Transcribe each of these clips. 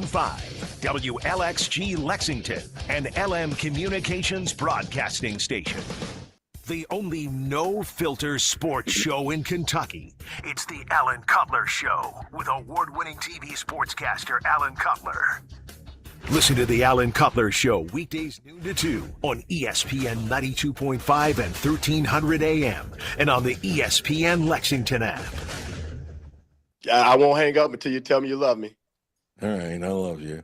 92.5, WLXG Lexington, and LM Communications Broadcasting Station. The only no-filter sports show in Kentucky. It's the Alan Cutler Show with award-winning TV sportscaster Alan Cutler. Listen to the Alan Cutler Show weekdays noon to 2 on ESPN 92.5 and 1300 AM and on the ESPN Lexington app. I won't hang up until you tell me you love me. All right, I love you.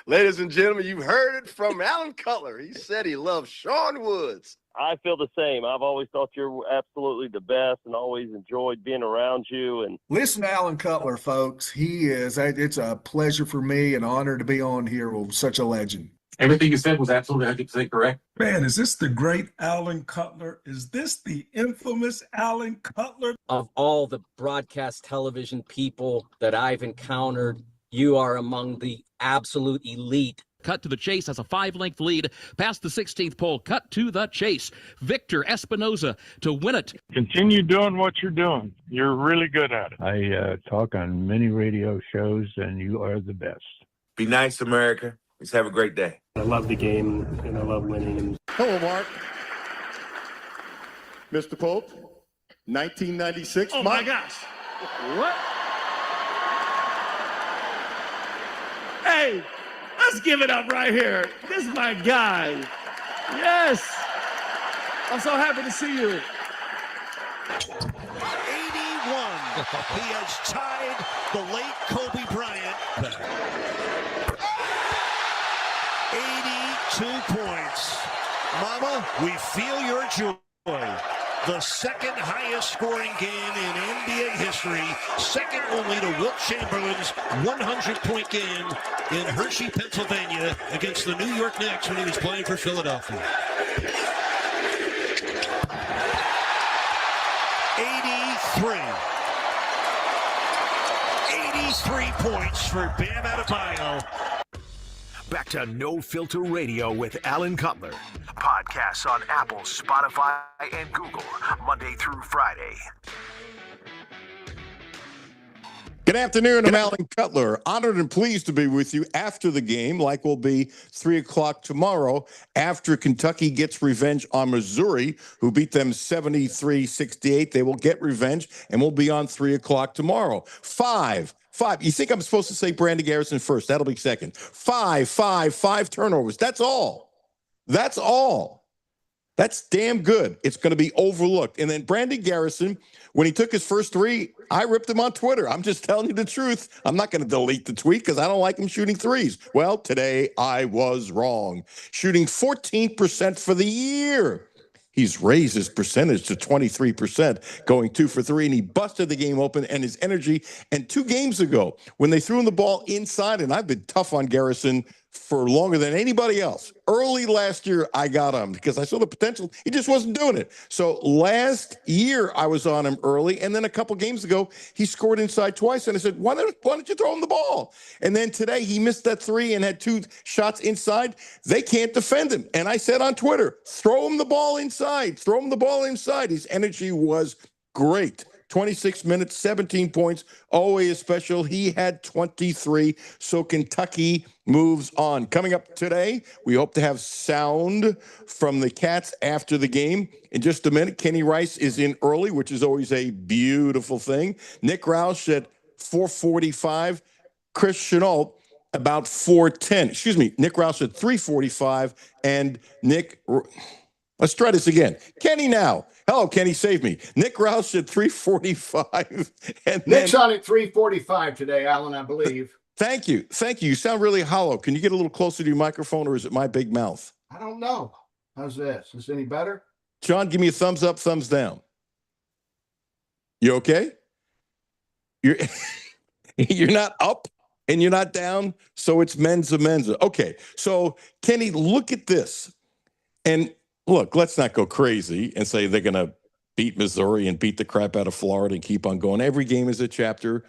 Ladies and gentlemen, you've heard it from Alan Cutler. He said he loves Sean Woods. I feel the same. I've always thought you're absolutely the best and always enjoyed being around you. And listen to Alan Cutler, folks. It's a pleasure for me, an honor to be on here with such a legend. Everything you said was absolutely 100% correct. Man, is this the great Alan Cutler? Is this the infamous Alan Cutler? Of all the broadcast television people that I've encountered, you are among the absolute elite. Cut to the chase has a 5-length lead past the 16th pole. Cut to the chase. Victor Espinoza to win it. Continue doing what you're doing. You're really good at it. I talk on many radio shows, and you are the best. Be nice, America. Let's have a great day. I love the game, and I love winning. Hello, Mark. Mr. Pope, 1996. Oh, my gosh. What? Hey, let's give it up right here. This is my guy. Yes. I'm so happy to see you. 81. He has tied the late Kobe Bryant. 82 points. Mama, we feel your joy. The second highest scoring game in NBA history, second only to Wilt Chamberlain's 100-point game in Hershey, Pennsylvania against the New York Knicks when he was playing for Philadelphia. 83. 83 points for Bam Adebayo. Back to No Filter Radio with Alan Cutler. Podcasts on Apple, Spotify, and Google, Monday through Friday. Good afternoon, I'm Alan Cutler. Honored and pleased to be with you after the game, like we'll be 3 o'clock tomorrow after Kentucky gets revenge on Missouri, who beat them 73-68. They will get revenge, and we'll be on 3 o'clock tomorrow. Five. You think I'm supposed to say Brandon Garrison first? That'll be second. Five turnovers. That's all. That's damn good. It's going to be overlooked. And then Brandon Garrison, when he took his first three, I ripped him on Twitter. I'm just telling you the truth. I'm not going to delete the tweet because I don't like him shooting threes. Well, today I was wrong. Shooting 14% for the year. He's raised his percentage to 23%, going 2 for 3, and he busted the game open and his energy. And 2 games ago, when they threw him the ball inside, and I've been tough on Garrison for longer than anybody else. Early last year, I got him because I saw the potential. He just wasn't doing it. So last year, I was on him early, and then a couple games ago, he scored inside twice, and I said, why don't you throw him the ball? And then today, he missed that 3 and had 2 shots inside. They can't defend him. And I said on Twitter, throw him the ball inside. Throw him the ball inside. His energy was great. 26 minutes, 17 points, always special. He had 23, so Kentucky moves on. Coming up today, we hope to have sound from the Cats after the game. In just a minute, Kenny Rice is in early, which is always a beautiful thing. Nick Roush at 4:45. Chris Chenault about 4:10. Excuse me, Nick Roush at 3:45. And let's try this again. Kenny now. Hello, Kenny, save me. Nick Roush at 3:45. And Nick's on at 3:45 today, Alan, I believe. Thank you. You sound really hollow. Can you get a little closer to your microphone, or is it my big mouth? I don't know. How's this? Is this any better? John, give me a thumbs up, thumbs down. You okay? You're not up and you're not down, so it's menza. Okay, so Kenny, look at this. And look, let's not go crazy and say they're going to beat Missouri and beat the crap out of Florida and keep on going. Every game is a chapter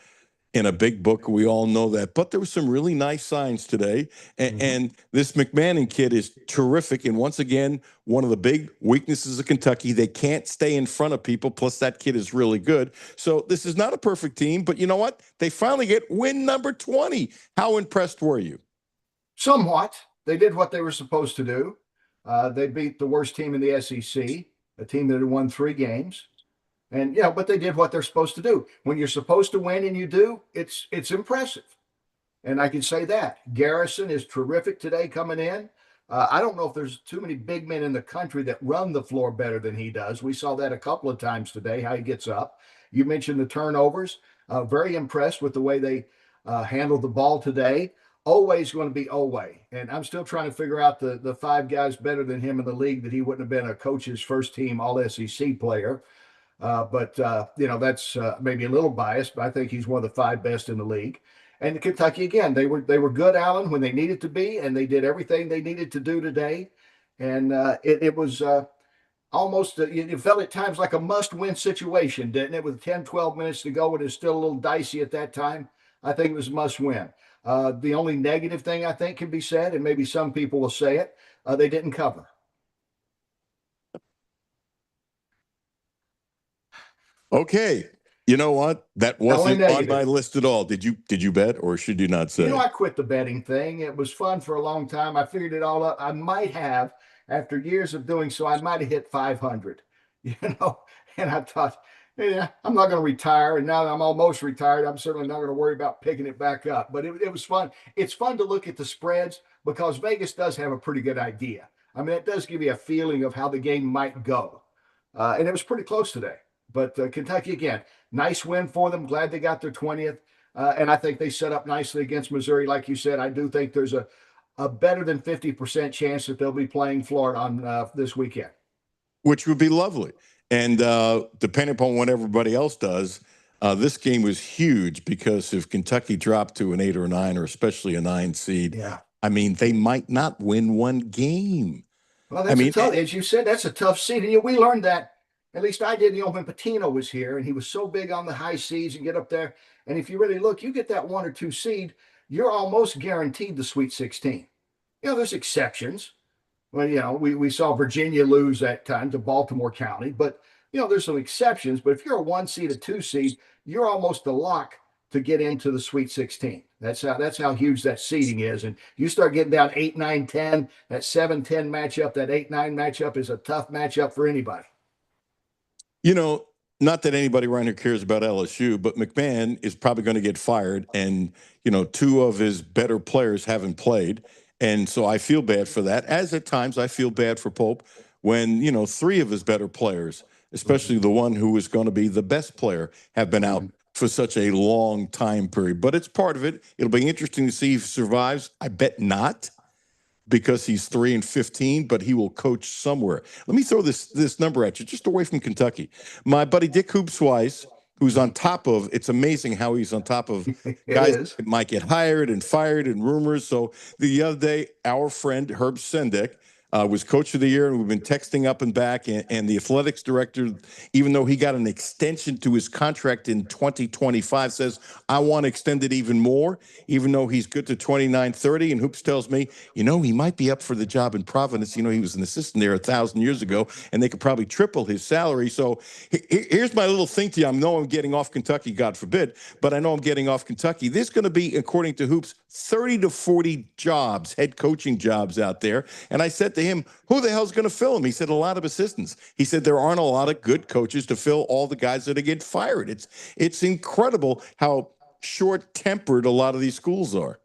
in a big book. We all know that. But there were some really nice signs today. And this McMahon kid is terrific. And once again, one of the big weaknesses of Kentucky, they can't stay in front of people. Plus, that kid is really good. So this is not a perfect team. But you know what? They finally get win number 20. How impressed were you? Somewhat. They did what they were supposed to do. They beat the worst team in the SEC, a team that had won 3 games. And yeah, but they did what they're supposed to do. When you're supposed to win and you do, it's impressive. And I can say that. Garrison is terrific today coming in. I don't know if there's too many big men in the country that run the floor better than he does. We saw that a couple of times today, how he gets up. You mentioned the turnovers. Very impressed with the way they handled the ball today. Always going to be Oway. And I'm still trying to figure out the 5 guys better than him in the league that he wouldn't have been a coach's first team All-SEC player. But that's maybe a little biased, but I think he's one of the 5 best in the league. And Kentucky, again, they were good, Alan, when they needed to be, and they did everything they needed to do today. And it was almost, it felt at times like a must-win situation, didn't it? With 10, 12 minutes to go, and it's still a little dicey at that time. I think it was a must-win. The only negative thing I think can be said, and maybe some people will say it, they didn't cover. Okay. You know what? That wasn't on my list at all. Did you bet, or should you not say? I quit the betting thing. It was fun for a long time. I figured it all up. I might have, after years of doing so, I might have hit 500, and I thought, yeah, I'm not going to retire. And now that I'm almost retired, I'm certainly not going to worry about picking it back up. But it was fun. It's fun to look at the spreads because Vegas does have a pretty good idea. I mean, it does give you a feeling of how the game might go. And it was pretty close today. But Kentucky, again, nice win for them. Glad they got their 20th. And I think they set up nicely against Missouri. Like you said, I do think there's a better than 50% chance that they'll be playing Florida on this weekend. Which would be lovely. And depending upon what everybody else does, this game was huge because if Kentucky dropped to an 8 or 9, or especially a 9 seed, I mean, they might not win one game. Well, that's tough, as you said, that's a tough seed. And we learned that. At least I did, when Patino was here, and he was so big on the high seeds and get up there. And if you really look, you get that 1 or 2 seed, you're almost guaranteed the Sweet 16. There's exceptions. Well, we saw Virginia lose that time to Baltimore County, but there's some exceptions. But if you're a 1 seed, a 2 seed, you're almost a lock to get into the Sweet 16. That's how huge that seeding is. And you start getting down 8, 9, 10, that 7-10 matchup, that 8-9 matchup is a tough matchup for anybody. Not that anybody around here cares about LSU, but McMahon is probably going to get fired. And, 2 of his better players haven't played. And so I feel bad for that. As at times I feel bad for Pope when, 3 of his better players, especially the one who is going to be the best player, have been out for such a long time period. But it's part of it. It'll be interesting to see if he survives. I bet not, because he's 3-15, but he will coach somewhere. Let me throw this number at you, just away from Kentucky. My buddy Dick Hoops Weiss, who's on top of, it's amazing how he's on top of guys that might get hired and fired and rumors. So the other day, our friend Herb Sendek was coach of the year, and we've been texting up and back. And the athletics director, even though he got an extension to his contract in 2025, says, I want to extend it even more, even though he's good to 29-30. And Hoops tells me, he might be up for the job in Providence. He was an assistant there 1,000 years ago, and they could probably triple his salary. So here's my little thing to you. I know I'm getting off Kentucky, God forbid, but I know I'm getting off Kentucky. There's going to be, according to Hoops, 30 to 40 jobs, head coaching jobs out there. And I said to him, who the hell's going to fill them? He said, a lot of assistants. He said, there aren't a lot of good coaches to fill all the guys that get fired. It's incredible how short-tempered a lot of these schools are.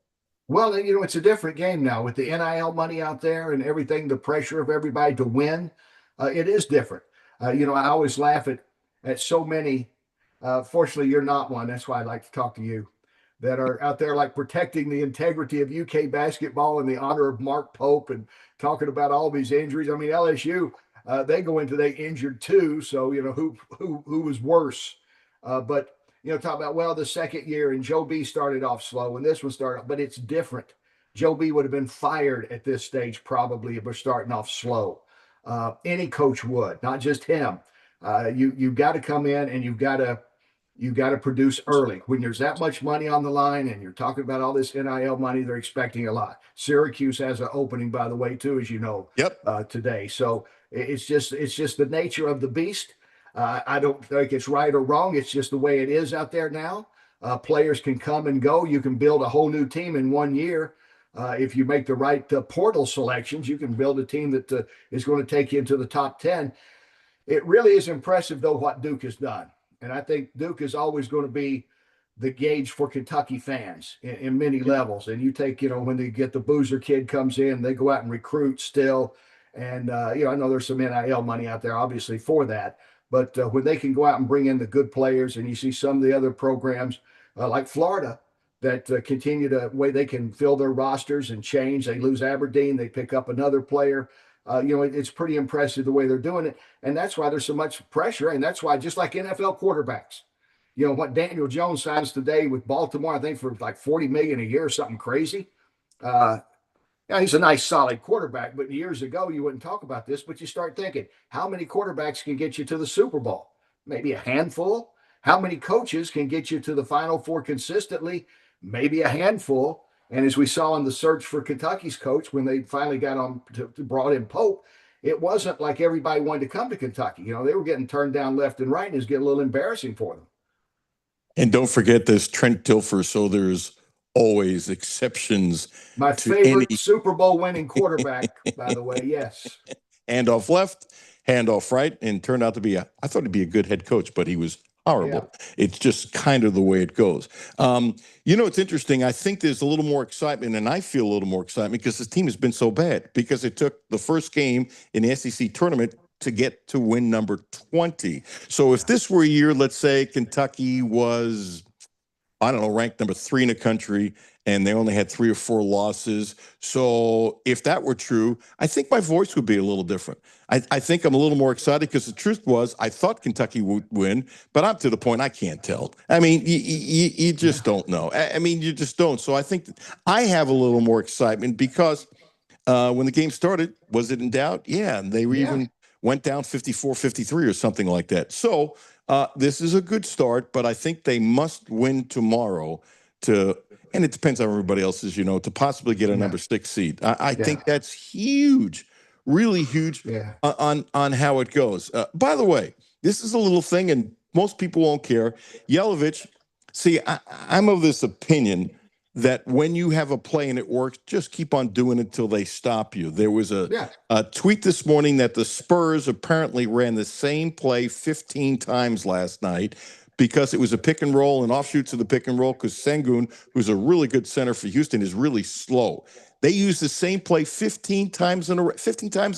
Well, it's a different game now with the NIL money out there and everything, the pressure of everybody to win. It is different. I always laugh at so many. Fortunately, you're not one. That's why I like to talk to you, that are out there like protecting the integrity of UK basketball and the honor of Mark Pope and talking about all these injuries. I mean, LSU, they go into they injured too. So, who was worse? But, talk about, the second year and Joe B started off slow and this one started, but it's different. Joe B would have been fired at this stage probably if we're starting off slow. Any coach would, not just him. You've got to come in and you've got to You got to produce early. When there's that much money on the line and you're talking about all this NIL money, they're expecting a lot. Syracuse has an opening, by the way, too, as you know, today. So it's just the nature of the beast. I don't think it's right or wrong. It's just the way it is out there now. Players can come and go. You can build a whole new team in 1 year. If you make the right portal selections, you can build a team that is going to take you into the top 10. It really is impressive, though, what Duke has done. And I think Duke is always going to be the gauge for Kentucky fans in many levels. And you take, when they get the Boozer kid comes in, they go out and recruit still. And, I know there's some NIL money out there, obviously, for that. But when they can go out and bring in the good players, and you see some of the other programs like Florida that continue to way they can fill their rosters and change. They lose Aberdeen, they pick up another player. It's pretty impressive the way they're doing it. And that's why there's so much pressure. And that's why, just like NFL quarterbacks, what Daniel Jones signs today with Baltimore, I think for like $40 million a year or something crazy. He's a nice, solid quarterback. But years ago, you wouldn't talk about this. But you start thinking, how many quarterbacks can get you to the Super Bowl? Maybe a handful. How many coaches can get you to the Final Four consistently? Maybe a handful. And as we saw in the search for Kentucky's coach, when they finally got on to brought in Pope, it wasn't like everybody wanted to come to Kentucky. They were getting turned down left and right, and it was getting a little embarrassing for them. And don't forget there's Trent Dilfer, so there's always exceptions. My favorite Super Bowl winning quarterback, by the way, yes. Handoff left, handoff right, and turned out to be I thought he'd be a good head coach, but he was horrible. Yeah. It's just kind of the way it goes. It's interesting. I think there's a little more excitement, and I feel a little more excitement because this team has been so bad, because it took the first game in the SEC tournament to get to win number 20. So if this were a year, let's say Kentucky was, ranked number 3 in the country, and they only had 3 or 4 losses. So if that were true, I think my voice would be a little different. I think I'm a little more excited because the truth was I thought Kentucky would win, but I'm to the point I can't tell. I mean, you just don't know. You just don't. So I think I have a little more excitement because when the game started, was it in doubt? Yeah, and they even went down 54-53 or something like that. So this is a good start, but I think they must win tomorrow and it depends on everybody else's, to possibly get a number 6 seed. I think that's huge, really huge on how it goes. By the way, this is a little thing, and most people won't care. Yelovich, see, I'm of this opinion that when you have a play and it works, just keep on doing it until they stop you. There was a tweet this morning that the Spurs apparently ran the same play 15 times last night because it was a pick and roll and offshoots of the pick and roll, because Sengun, who's a really good center for Houston, is really slow. They used the same play 15 times in a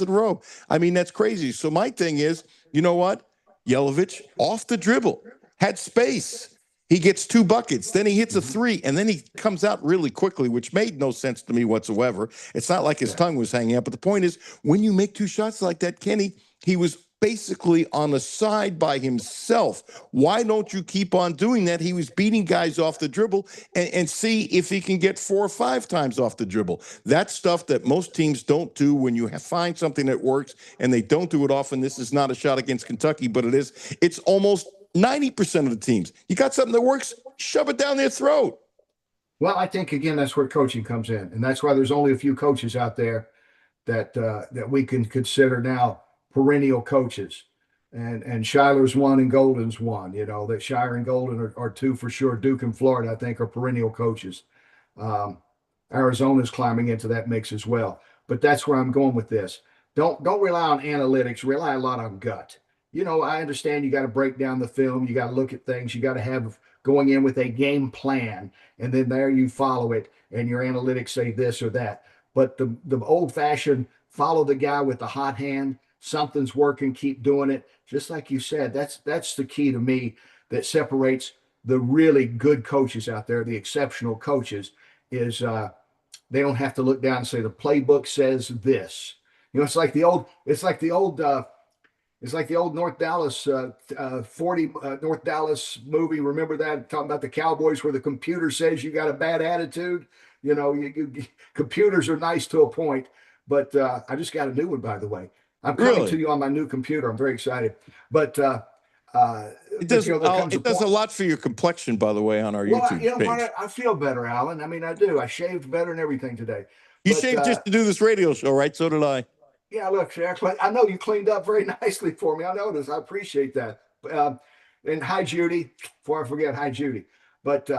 row. I mean, that's crazy. So my thing is, you know what? Yelovich off the dribble, had space. He gets 2 buckets, then he hits a 3, and then he comes out really quickly, which made no sense to me whatsoever. It's not like his tongue was hanging out, but the point is, when you make 2 shots like that, Kenny, he was basically on the side by himself. Why don't you keep on doing that? He was beating guys off the dribble, and see if he can get 4 or 5 times off the dribble. That's stuff that most teams don't do when you find something that works, and they don't do it often. This is not a shot against Kentucky, but it's almost 90% of the teams. You got something that works, shove it down their throat. Well, I think, again, that's where coaching comes in. And that's why there's only a few coaches out there that we can consider now perennial coaches. And Shiler's one and Golden's one. That Shire and Golden are 2 for sure. Duke and Florida, I think, are perennial coaches. Arizona's climbing into that mix as well. But that's where I'm going with this. Don't rely on analytics. Rely a lot on gut. I understand you got to break down the film. You got to look at things. You got to have going in with a game plan, and then there you follow it, and your analytics say this or that. But the old-fashioned follow the guy with the hot hand, something's working, keep doing it. Just like you said, that's the key to me that separates the really good coaches out there, the exceptional coaches, is they don't have to look down and say the playbook says this. It's like the old North Dallas 40 North Dallas movie. Remember that, talking about the Cowboys, where the computer says you got a bad attitude. Computers are nice to a point, but I just got a new one, by the way. I'm coming to you on my new computer. I'm very excited. But It does. there comes It does a lot for your complexion, by the way, on our Well, YouTube you know page. what? I feel better, Alan. I mean, I do. I shaved better and everything today. You shaved just to do this radio show, right? So did I. Yeah, look, actually, I know you cleaned up very nicely for me. I noticed. I appreciate that. And hi, Judy. Before I forget, hi, Judy. But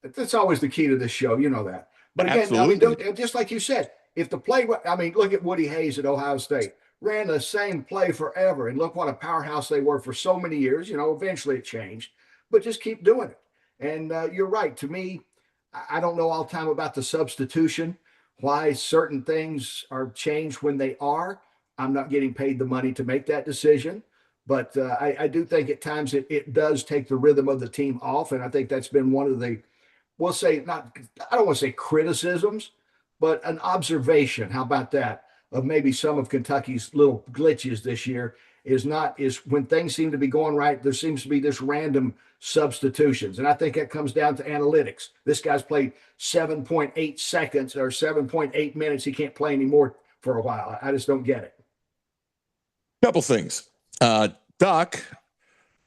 that's always the key to this show. You know that. But again, Absolutely. I mean, just like you said, if the play, I mean, look at Woody Hayes at Ohio State. Ran the same play forever. And look what a powerhouse they were for so many years. You know, eventually it changed, but just keep doing it. And you're right. To me, I don't know all the time about the substitution, why certain things are changed when they are. I'm not getting paid the money to make that decision. But I do think at times it does take the rhythm of the team off. And I think that's been one of the, we'll say, not, I don't want to say criticisms, but an observation. How about that? Of maybe some of Kentucky's little glitches this year is when things seem to be going right, there seems to be this random substitutions. And I think that comes down to analytics. This guy's played 7.8 seconds or 7.8 minutes. He can't play anymore for a while. I just don't get it. Couple things. Doc,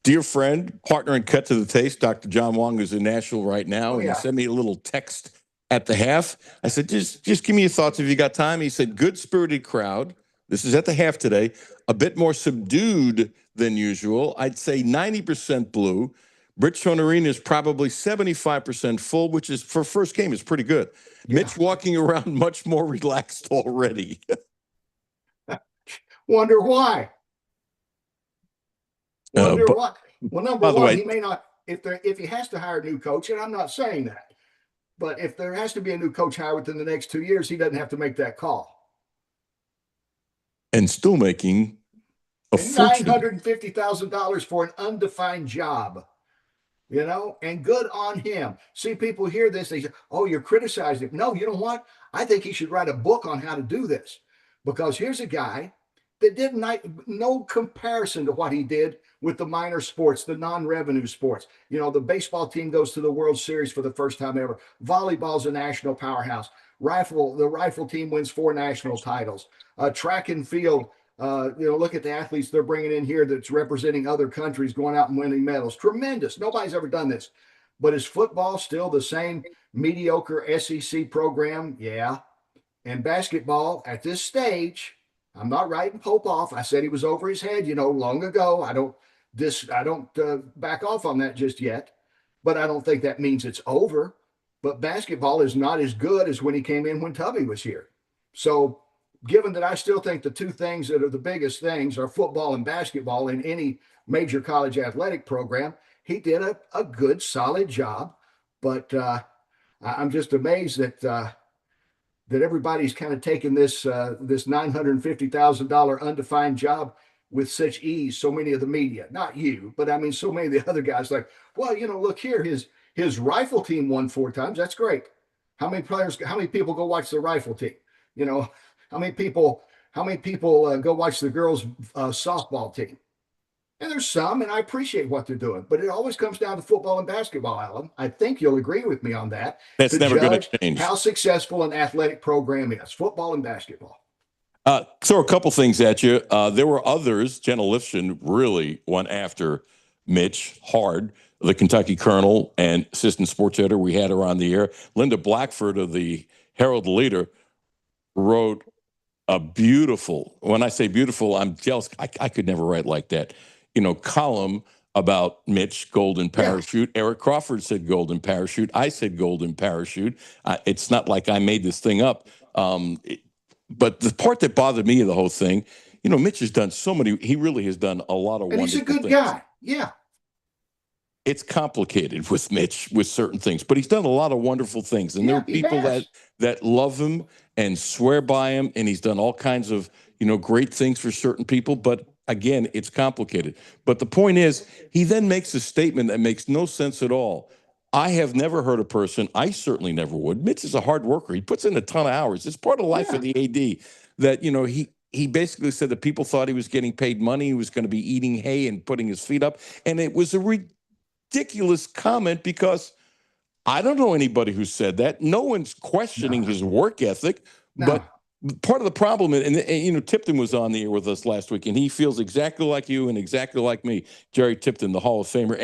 dear friend, partner in Cut to the Taste, Dr. John Wong, who's in Nashville right now, and he sent me a little text at the half. I said, just give me your thoughts if you got time. He said, good-spirited crowd. This is at the half today. A bit more subdued than usual. I'd say 90% blue. Bridgestone Arena is probably 75% full, which is, for first game, is pretty good. Yeah. Mitch walking around much more relaxed already. Wonder why. Why. Well, number one, he may not, if he has to hire a new coach, and I'm not saying that, but if there has to be a new coach hired within the next 2 years, he doesn't have to make that call. And still making a fortune. $950,000 for an undefined job, you know, and good on him. See, people hear this, they say, oh, you're criticizing him. No, you know what? I think he should write a book on how to do this, because here's a guy that did no comparison to what he did with the minor sports, the non-revenue sports. You know, the baseball team goes to the World Series for the first time ever. Volleyball's a national powerhouse. The rifle team wins 4 national titles. Track and field, look at the athletes they're bringing in here that's representing other countries, going out and winning medals. Tremendous. Nobody's ever done this. But is football still the same mediocre SEC program? Yeah. And basketball at this stage, I'm not writing Pope off. I said he was over his head, long ago. I don't back off on that just yet, but I don't think that means it's over. But basketball is not as good as when he came in when Tubby was here. So given that I still think the two things that are the biggest things are football and basketball in any major college athletic program, he did a good, solid job. But I'm just amazed that everybody's kind of taken this $950,000 undefined job with such ease. So many of the media, not you, but I mean, so many of the other guys, like, well, look here, his rifle team won 4 times. That's great. How many people go watch the rifle team? How many people go watch the girls' softball team? And there's some, and I appreciate what they're doing, but it always comes down to football and basketball, Alan. I think you'll agree with me on that. That's never going to change. How successful an athletic program is, football and basketball. Throw a couple things at you. There were others. Jenna Lifshin really went after Mitch hard, the Kentucky Colonel and assistant sports editor we had her on the air. Linda Blackford of the Herald Leader wrote a beautiful, when I say beautiful, I'm jealous. I could never write like that. Column about Mitch, golden parachute. Yeah. Eric Crawford said golden parachute. I said golden parachute. It's not like I made this thing up. But the part that bothered me of the whole thing, Mitch has done he really has done a lot of wonderful things. And he's a good guy. Yeah. It's complicated with Mitch with certain things, but he's done a lot of wonderful things. And there are people that love him and swear by him. And he's done all kinds of, great things for certain people. But again, it's complicated. But the point is, he then makes a statement that makes no sense at all. I have never heard a person, I certainly never would. Mitch is a hard worker. He puts in a ton of hours. It's part of life of the AD that, he basically said that people thought he was getting paid money. He was going to be eating hay and putting his feet up. And it was a ridiculous comment because I don't know anybody who said that. No one's questioning his work ethic, but part of the problem, and Tipton was on the air with us last week, and he feels exactly like you and exactly like me, Jerry Tipton, the Hall of Famer,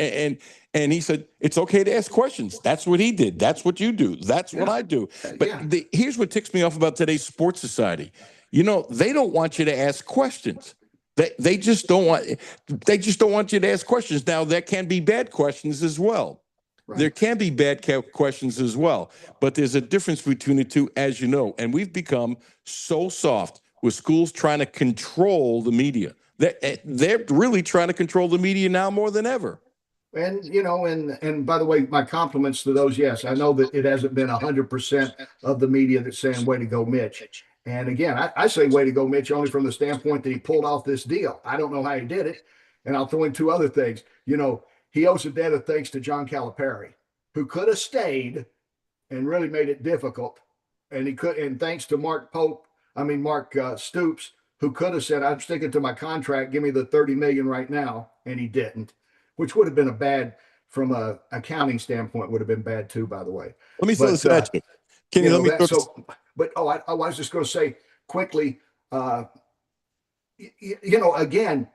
and he said it's okay to ask questions. That's what he did. That's what you do. That's what I do. But here's what ticks me off about today's sports society. They don't want you to ask questions. They just don't want you to ask questions. Now there can be bad questions as well. Right. There can be bad questions as well, but there's a difference between the two, as you know. And we've become so soft with schools trying to control the media. They're really trying to control the media now more than ever. And and by the way, my compliments to those. Yes, I know that it hasn't been 100% of the media that's saying "way to go, Mitch." And again, I say "way to go, Mitch" only from the standpoint that he pulled off this deal. I don't know how he did it, and I'll throw in two other things. He owes a debt of thanks to John Calipari, who could have stayed and really made it difficult. And thanks to Mark Stoops, who could have said, "I'm sticking to my contract. Give me the $30 million right now," and he didn't, which would have been from a accounting standpoint, would have been bad too. By the way, let me throw this at you. Can you let me? I was just going to say quickly. Again.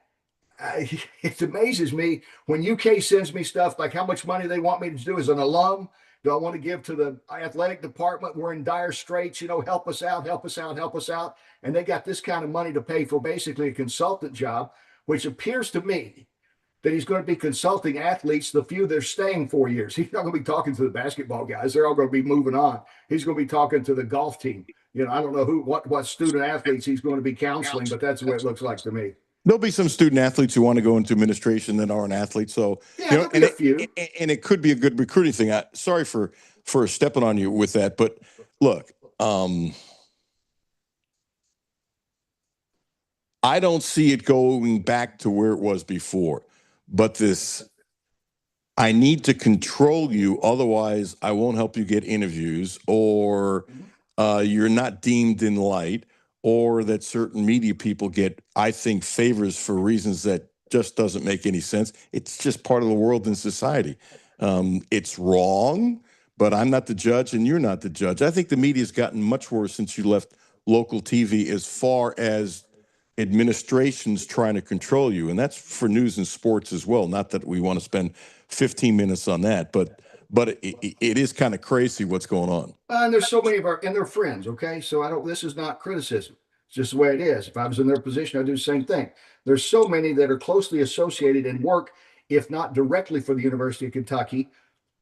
It amazes me when UK sends me stuff like how much money they want me to do as an alum. Do I want to give to the athletic department? We're in dire straits, help us out, help us out, help us out. And they got this kind of money to pay for basically a consultant job, which appears to me that he's going to be consulting athletes, the few that are staying 4 years. He's not going to be talking to the basketball guys. They're all going to be moving on. He's going to be talking to the golf team. I don't know what student athletes he's going to be counseling, but that's the way it looks like to me. There'll be some student athletes who want to go into administration that aren't athletes. So, and it could be a good recruiting thing. Sorry for stepping on you with that, but look, I don't see it going back to where it was before. But I need to control you, otherwise I won't help you get interviews, or you're not deemed in light, or that certain media people get, I think, favors for reasons that just doesn't make any sense. It's just part of the world and society. It's wrong, but I'm not the judge and you're not the judge. I think the media's gotten much worse since you left local TV as far as administration's trying to control you. And that's for news and sports as well. Not that we want to spend 15 minutes on that, but it is kind of crazy what's going on. And there's so many and they're friends. Okay. So this is not criticism. It's just the way it is. If I was in their position, I'd do the same thing. There's so many that are closely associated and work, if not directly for the University of Kentucky,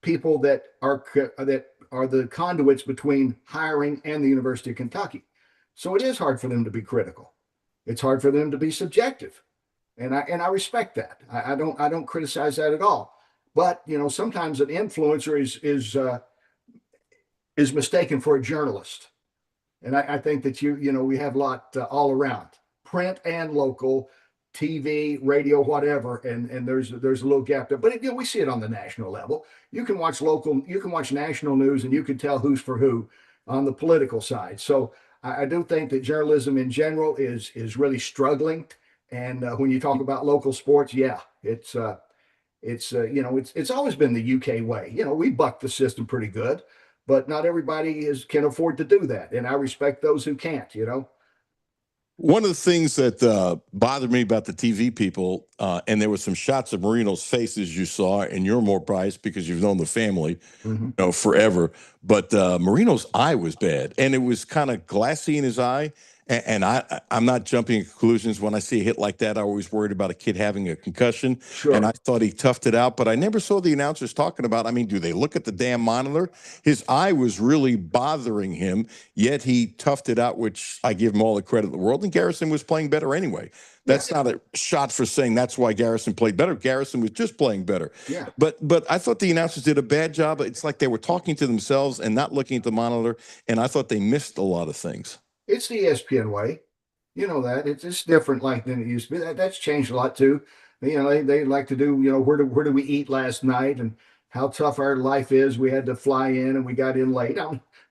people that are the conduits between hiring and the University of Kentucky. So it is hard for them to be critical. It's hard for them to be subjective. And I respect that. I don't criticize that at all. But sometimes an influencer is mistaken for a journalist, and I think that we have a lot all around, print and local, TV, radio, whatever, and there's a little gap there. But we see it on the national level. You can watch national news, and you can tell who's for who on the political side. So I do think that journalism in general is really struggling. And when you talk about local sports, it's always been the UK way. We buck the system pretty good, but not everybody can afford to do that. And I respect those who can't, One of the things that bothered me about the TV people, and there were some shots of Marino's face, as you saw, and you're more biased because you've known the family, forever. But Marino's eye was bad, and it was kind of glassy in his eye. And I'm not jumping to conclusions. When I see a hit like that, I always worried about a kid having a concussion. Sure. And I thought he toughed it out, but I never saw the announcers talking about, do they look at the damn monitor? His eye was really bothering him, yet he toughed it out, which I give him all the credit in the world. And Garrison was playing better anyway. That's not a shot for saying that's why Garrison played better. Garrison was just playing better. Yeah. But I thought the announcers did a bad job. It's like they were talking to themselves and not looking at the monitor. And I thought they missed a lot of things. It's the ESPN way. That it's different than it used to be. That's changed a lot too. They like to do, where do we eat last night and how tough our life is. We had to fly in and we got in late.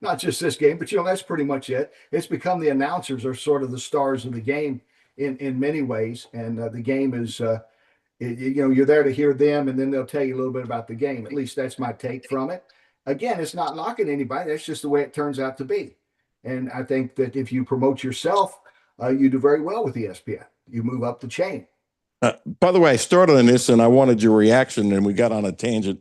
Not just this game, but that's pretty much it. It's become the announcers are sort of the stars of the game in many ways. And the game is, you're there to hear them, and then they'll tell you a little bit about the game. At least that's my take from it. Again, it's not knocking anybody. That's just the way it turns out to be. And I think that if you promote yourself, you do very well with ESPN. You move up the chain. By the way, I started on this and I wanted your reaction, and we got on a tangent.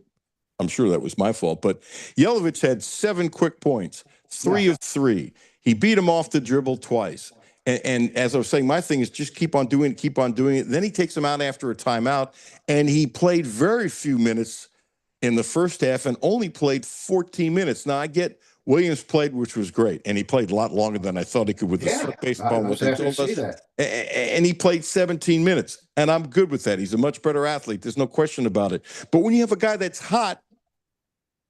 I'm sure that was my fault, but Yelovich had 7 quick points, 3 of 3. He beat him off the dribble twice. And as I was saying, my thing is just keep on doing it. Then he takes him out after a timeout, and he played very few minutes in the first half and only played 14 minutes. Now, I get Williams played, which was great, and he played a lot longer than I thought he could with the baseball. I was happy to see that. And he played 17 minutes, and I'm good with that. He's a much better athlete. There's no question about it. But when you have a guy that's hot,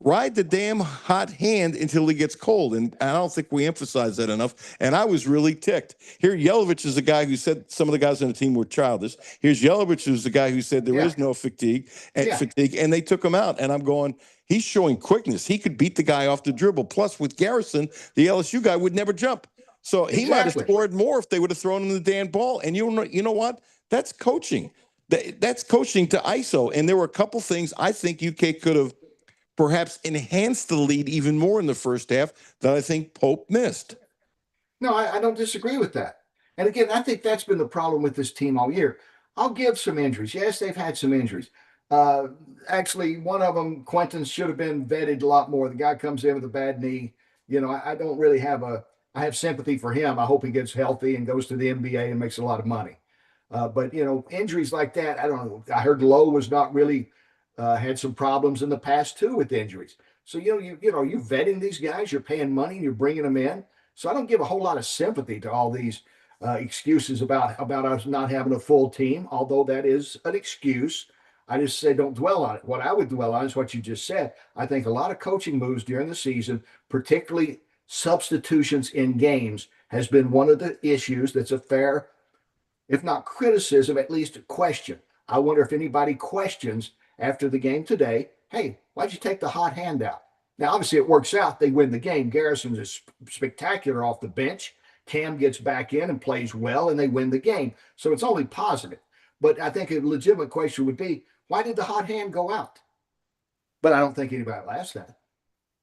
ride the damn hot hand until he gets cold. And I don't think we emphasize that enough. And I was really ticked. Here, Yelovich is a guy who said some of the guys on the team were childish. Here's Yelovich, who's the guy who said there is no fatigue, and they took him out. And I'm going, he's showing quickness. He could beat the guy off the dribble. Plus, with Garrison, the LSU guy would never jump. So he might have scored more if they would have thrown him the damn ball. And you know what? That's coaching. That's coaching to ISO. And there were a couple things I think UK could have perhaps enhanced the lead even more in the first half that I think Pope missed. No, I don't disagree with that. And again, I think that's been the problem with this team all year. I'll give some injuries. Yes, they've had some injuries. Actually, one of them, Quentin, should have been vetted a lot more. The guy comes in with a bad knee. You know, I don't really have I have sympathy for him. I hope he gets healthy and goes to the NBA and makes a lot of money. But, you know, injuries like that, I don't know. I heard Lowe was not really had some problems in the past too with injuries. So you're vetting these guys, you're paying money, and you're bringing them in. So I don't give a whole lot of sympathy to all these excuses about us not having a full team, although that is an excuse. I just say don't dwell on it. What I would dwell on is what you just said. I think a lot of coaching moves during the season, particularly substitutions in games, has been one of the issues that's a fair, if not criticism, at least a question. I wonder if anybody questions after the game today, hey, why'd you take the hot hand out? Now, obviously, it works out. They win the game. Garrison is spectacular off the bench. Cam gets back in and plays well, and they win the game. So it's only positive. But I think a legitimate question would be, why did the hot hand go out? But I don't think anybody will ask that.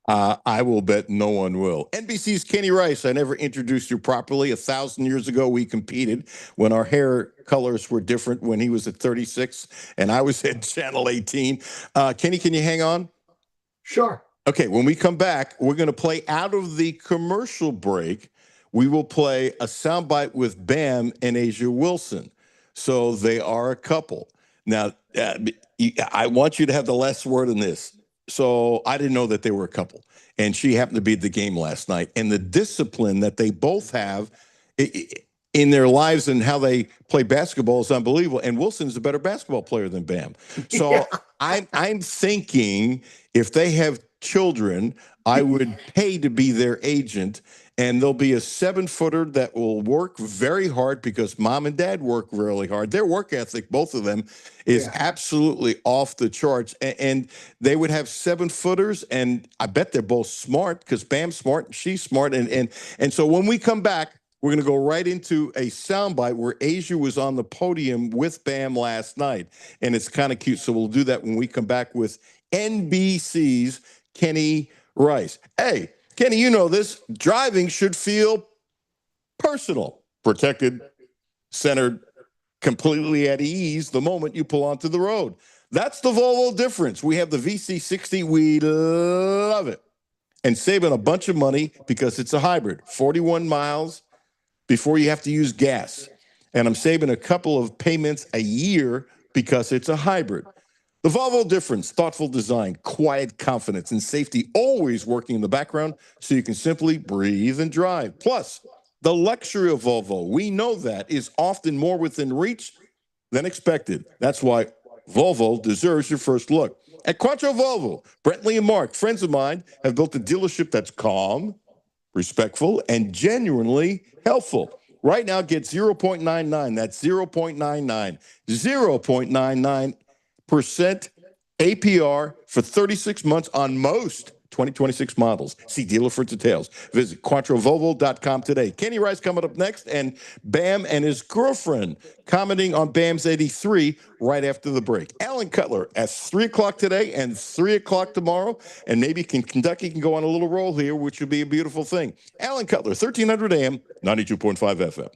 I will bet no one will. NBC's Kenny Rice. I never introduced you properly. 1,000 years ago, we competed when our hair colors were different, when he was at 36 and I was at Channel 18. Kenny, can you hang on? Sure. Okay, when we come back, we're going to play out of the commercial break. We will play a soundbite with Bam and Asia Wilson. So they are a couple. Now, I want you to have the last word in this. So I didn't know that they were a couple. And she happened to be at the game last night. And the discipline that they both have in their lives and how they play basketball is unbelievable. And Wilson's a better basketball player than Bam. So I'm thinking if they have children, I would pay to be their agent. And there'll be a 7-footer that will work very hard because mom and dad work really hard. Their work ethic, both of them, is absolutely off the charts. And they would have 7-footers, and I bet they're both smart because Bam's smart and she's smart. And so when we come back, we're going to go right into a soundbite where Asia was on the podium with Bam last night. And it's kind of cute. So we'll do that when we come back with NBC's Kenny Rice. Hey, Kenny, you know this. Driving should feel personal, protected, centered, completely at ease the moment you pull onto the road. That's the Volvo difference. We have the VC60. We love it. And saving a bunch of money because it's a hybrid. 41 miles before you have to use gas. And I'm saving a couple of payments a year because it's a hybrid. The Volvo difference, thoughtful design, quiet confidence, and safety always working in the background so you can simply breathe and drive. Plus, the luxury of Volvo, we know that, is often more within reach than expected. That's why Volvo deserves your first look. At Quattro Volvo, Brentley and Mark, friends of mine, have built a dealership that's calm, respectful, and genuinely helpful. Right now, get 0.99. That's 0.99. 0.99% APR for 36 months on most 2026 models. See dealer for details. Visit QuattroVolvo.com today. Kenny Rice coming up next, and Bam and his girlfriend commenting on Bam's 83 right after the break. Alan Cutler at 3 o'clock today and 3 o'clock tomorrow, and maybe Kentucky can go on a little roll here, which would be a beautiful thing. Alan Cutler, 1300 AM, 92.5 FM.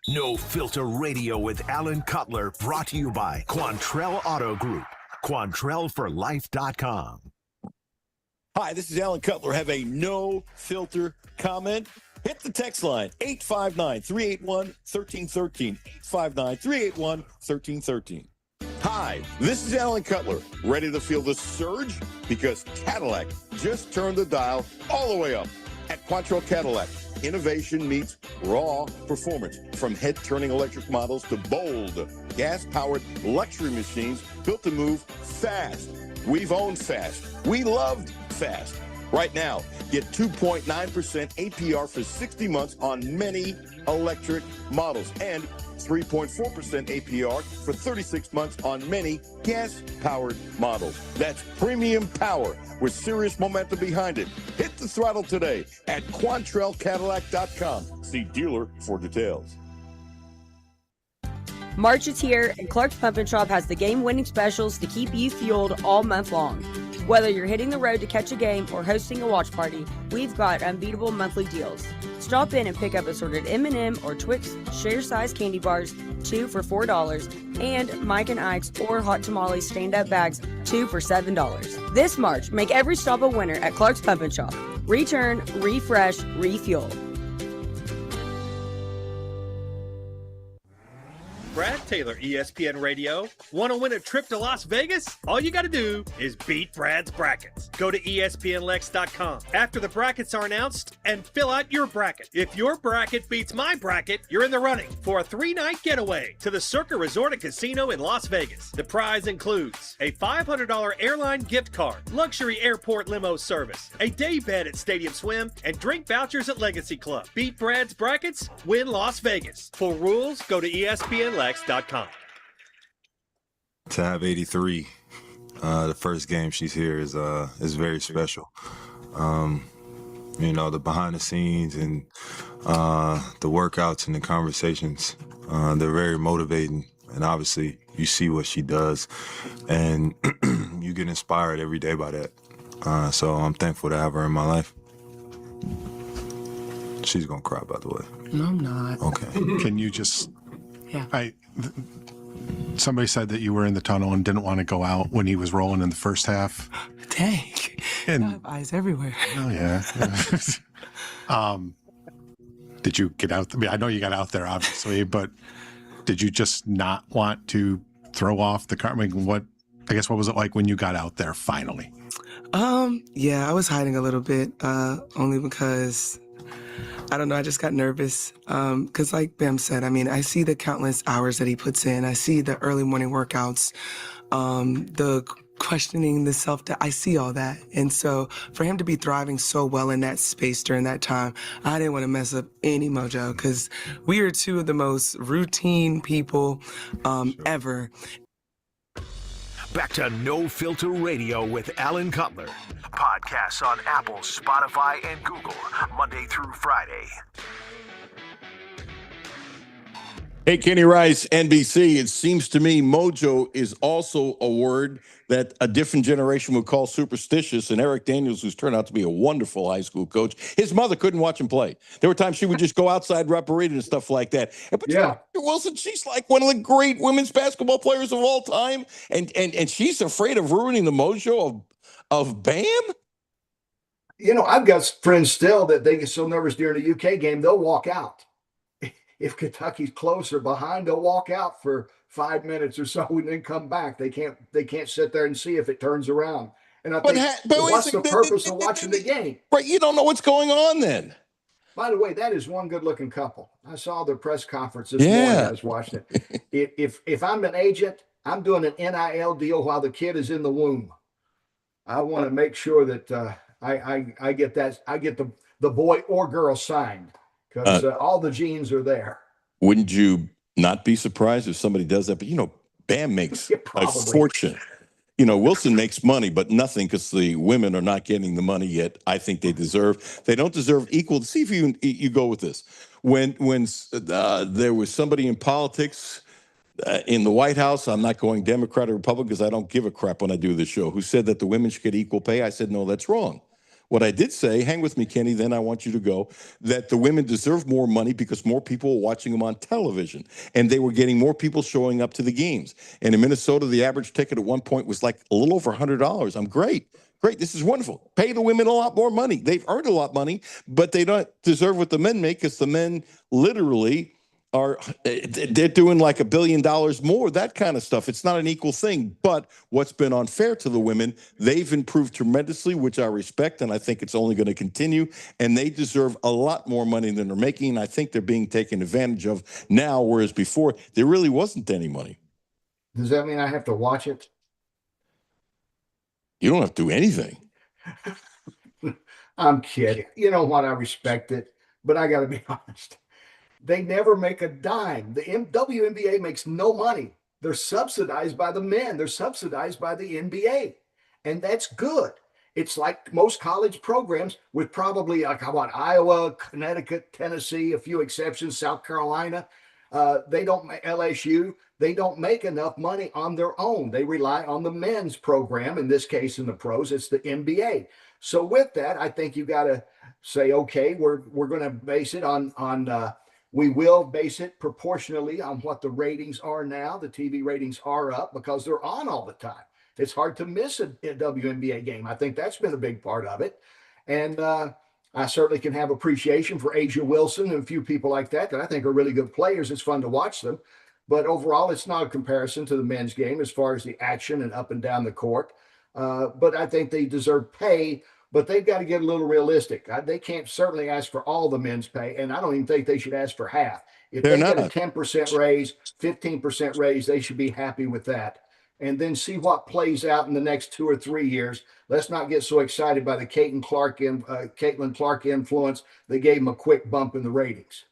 No Filter Radio with Alan Cutler, brought to you by Quantrell Auto Group. QuantrellForLife.com. Hi, this is Alan Cutler. Have a no filter comment? Hit the text line, 859-381-1313. 859-381-1313. Hi, this is Alan Cutler. Ready to feel the surge? Because Cadillac just turned the dial all the way up. At Quantrell Cadillac, innovation meets raw performance. From head-turning electric models to bold, gas-powered luxury machines built to move fast. We've owned fast. We loved fast. Right now, get 2.9% APR for 60 months on many electric models and 3.4% APR for 36 months on many gas-powered models. That's premium power with serious momentum behind it. Hit the throttle today at QuantrellCadillac.com. See dealer for details. March is here, and Clark's Pump and Shop has the game-winning specials to keep you fueled all month long. Whether you're hitting the road to catch a game or hosting a watch party, we've got unbeatable monthly deals. Stop in and pick up assorted M&M or Twix share-size candy bars, 2 for $4, and Mike and Ike's or Hot Tamales stand-up bags, 2 for $7. This March, make every stop a winner at Clark's Pump and Shop. Return, refresh, refuel. Brad Taylor, ESPN Radio. Want to win a trip to Las Vegas? All you got to do is beat Brad's brackets. Go to ESPNLex.com after the brackets are announced and fill out your bracket. If your bracket beats my bracket, you're in the running for a 3-night getaway to the Circa Resort and Casino in Las Vegas. The prize includes a $500 airline gift card, luxury airport limo service, a day bed at Stadium Swim, and drink vouchers at Legacy Club. Beat Brad's brackets, win Las Vegas. For rules, go to ESPNLex.com. To have 83, the first game she's here is very special. You know, the behind the scenes and the workouts and the conversations, they're very motivating. And obviously, you see what she does, and you get inspired every day by that. So I'm thankful to have her in my life. She's gonna cry, by the way. No, I'm not. Okay. Can you just? Yeah. Somebody said that you were in the tunnel and didn't want to go out when he was rolling in the first half. Dang. And I have eyes everywhere. Oh yeah. Did you get out? I mean, I know you got out there obviously, but did you just not want to throw off the car? I mean, what was it like when you got out there finally? Yeah, I was hiding a little bit, only because I don't know, I just got nervous. Because like Bam said, I mean, I see the countless hours that he puts in. I see the early morning workouts, the questioning, the self-doubt. I see all that. And so for him to be thriving so well in that space during that time, I didn't want to mess up any mojo because we are two of the most routine people ever. Back to No Filter Radio with Alan Cutler. Podcasts on Apple, Spotify, and Google, Monday through Friday. Hey, Kenny Rice, NBC. It seems to me mojo is also a word that a different generation would call superstitious. And Eric Daniels, who's turned out to be a wonderful high school coach, his mother couldn't watch him play. There were times she would just go outside repareed and stuff like that. But yeah, Wilson, she's like one of the great women's basketball players of all time, and she's afraid of ruining the mojo of Bam. You know, I've got friends still that they get so nervous during a UK game they'll walk out. If Kentucky's close or behind, they'll walk out for 5 minutes or so and then come back. They can't sit there and see if it turns around. And I think, what's the purpose of watching the game? Right, you don't know what's going on then. By the way, that is one good-looking couple. I saw their press conference this morning. I was watching it. If I'm an agent, I'm doing an NIL deal while the kid is in the womb. I want to make sure that I get that. I get the boy or girl signed. Because all the genes are there. Wouldn't you not be surprised if somebody does that? But, you know, Bam makes a fortune. Wilson makes money, but nothing because the women are not getting the money yet. I think they deserve. They don't deserve equal. See if you go with this. When there was somebody in politics in the White House, I'm not going Democrat or Republican because I don't give a crap when I do this show, who said that the women should get equal pay. I said, no, that's wrong. What I did say, hang with me, Kenny, then I want you to go, that the women deserve more money because more people were watching them on television, and they were getting more people showing up to the games. And in Minnesota, the average ticket at one point was like a little over $100. I'm great. This is wonderful. Pay the women a lot more money. They've earned a lot of money, but they don't deserve what the men make because the men literally they're doing like $1 billion more, that kind of stuff. It's not an equal thing. But what's been unfair to the women, they've improved tremendously, which I respect, and I think it's only going to continue. And they deserve a lot more money than they're making. And I think they're being taken advantage of now, whereas before there really wasn't any money. Does that mean I have to watch it? You don't have to do anything. I'm kidding. You know what? I respect it, but I got to be honest. They never make a dime. The WNBA makes no money. They're subsidized by the men. They're subsidized by the NBA. And that's good. It's like most college programs with probably like Iowa, Connecticut, Tennessee, a few exceptions, South Carolina. They don't LSU. They don't make enough money on their own. They rely on the men's program. In this case, in the pros, it's the NBA. So with that, I think you got to say, okay, we're going to base it on we will base it proportionally on what the ratings are now. The TV ratings are up because they're on all the time. It's hard to miss a WNBA game. I think that's been a big part of it. And I certainly can have appreciation for Asia Wilson and a few people like that I think are really good players. It's fun to watch them. But overall, it's not a comparison to the men's game as far as the action and up and down the court. But I think they deserve pay. But they've got to get a little realistic. They can't certainly ask for all the men's pay, and I don't even think they should ask for half. If they get a 10% raise, 15% raise, they should be happy with that. And then see what plays out in the next 2 or 3 years. Let's not get so excited by the Caitlin Clark influence that gave them a quick bump in the ratings.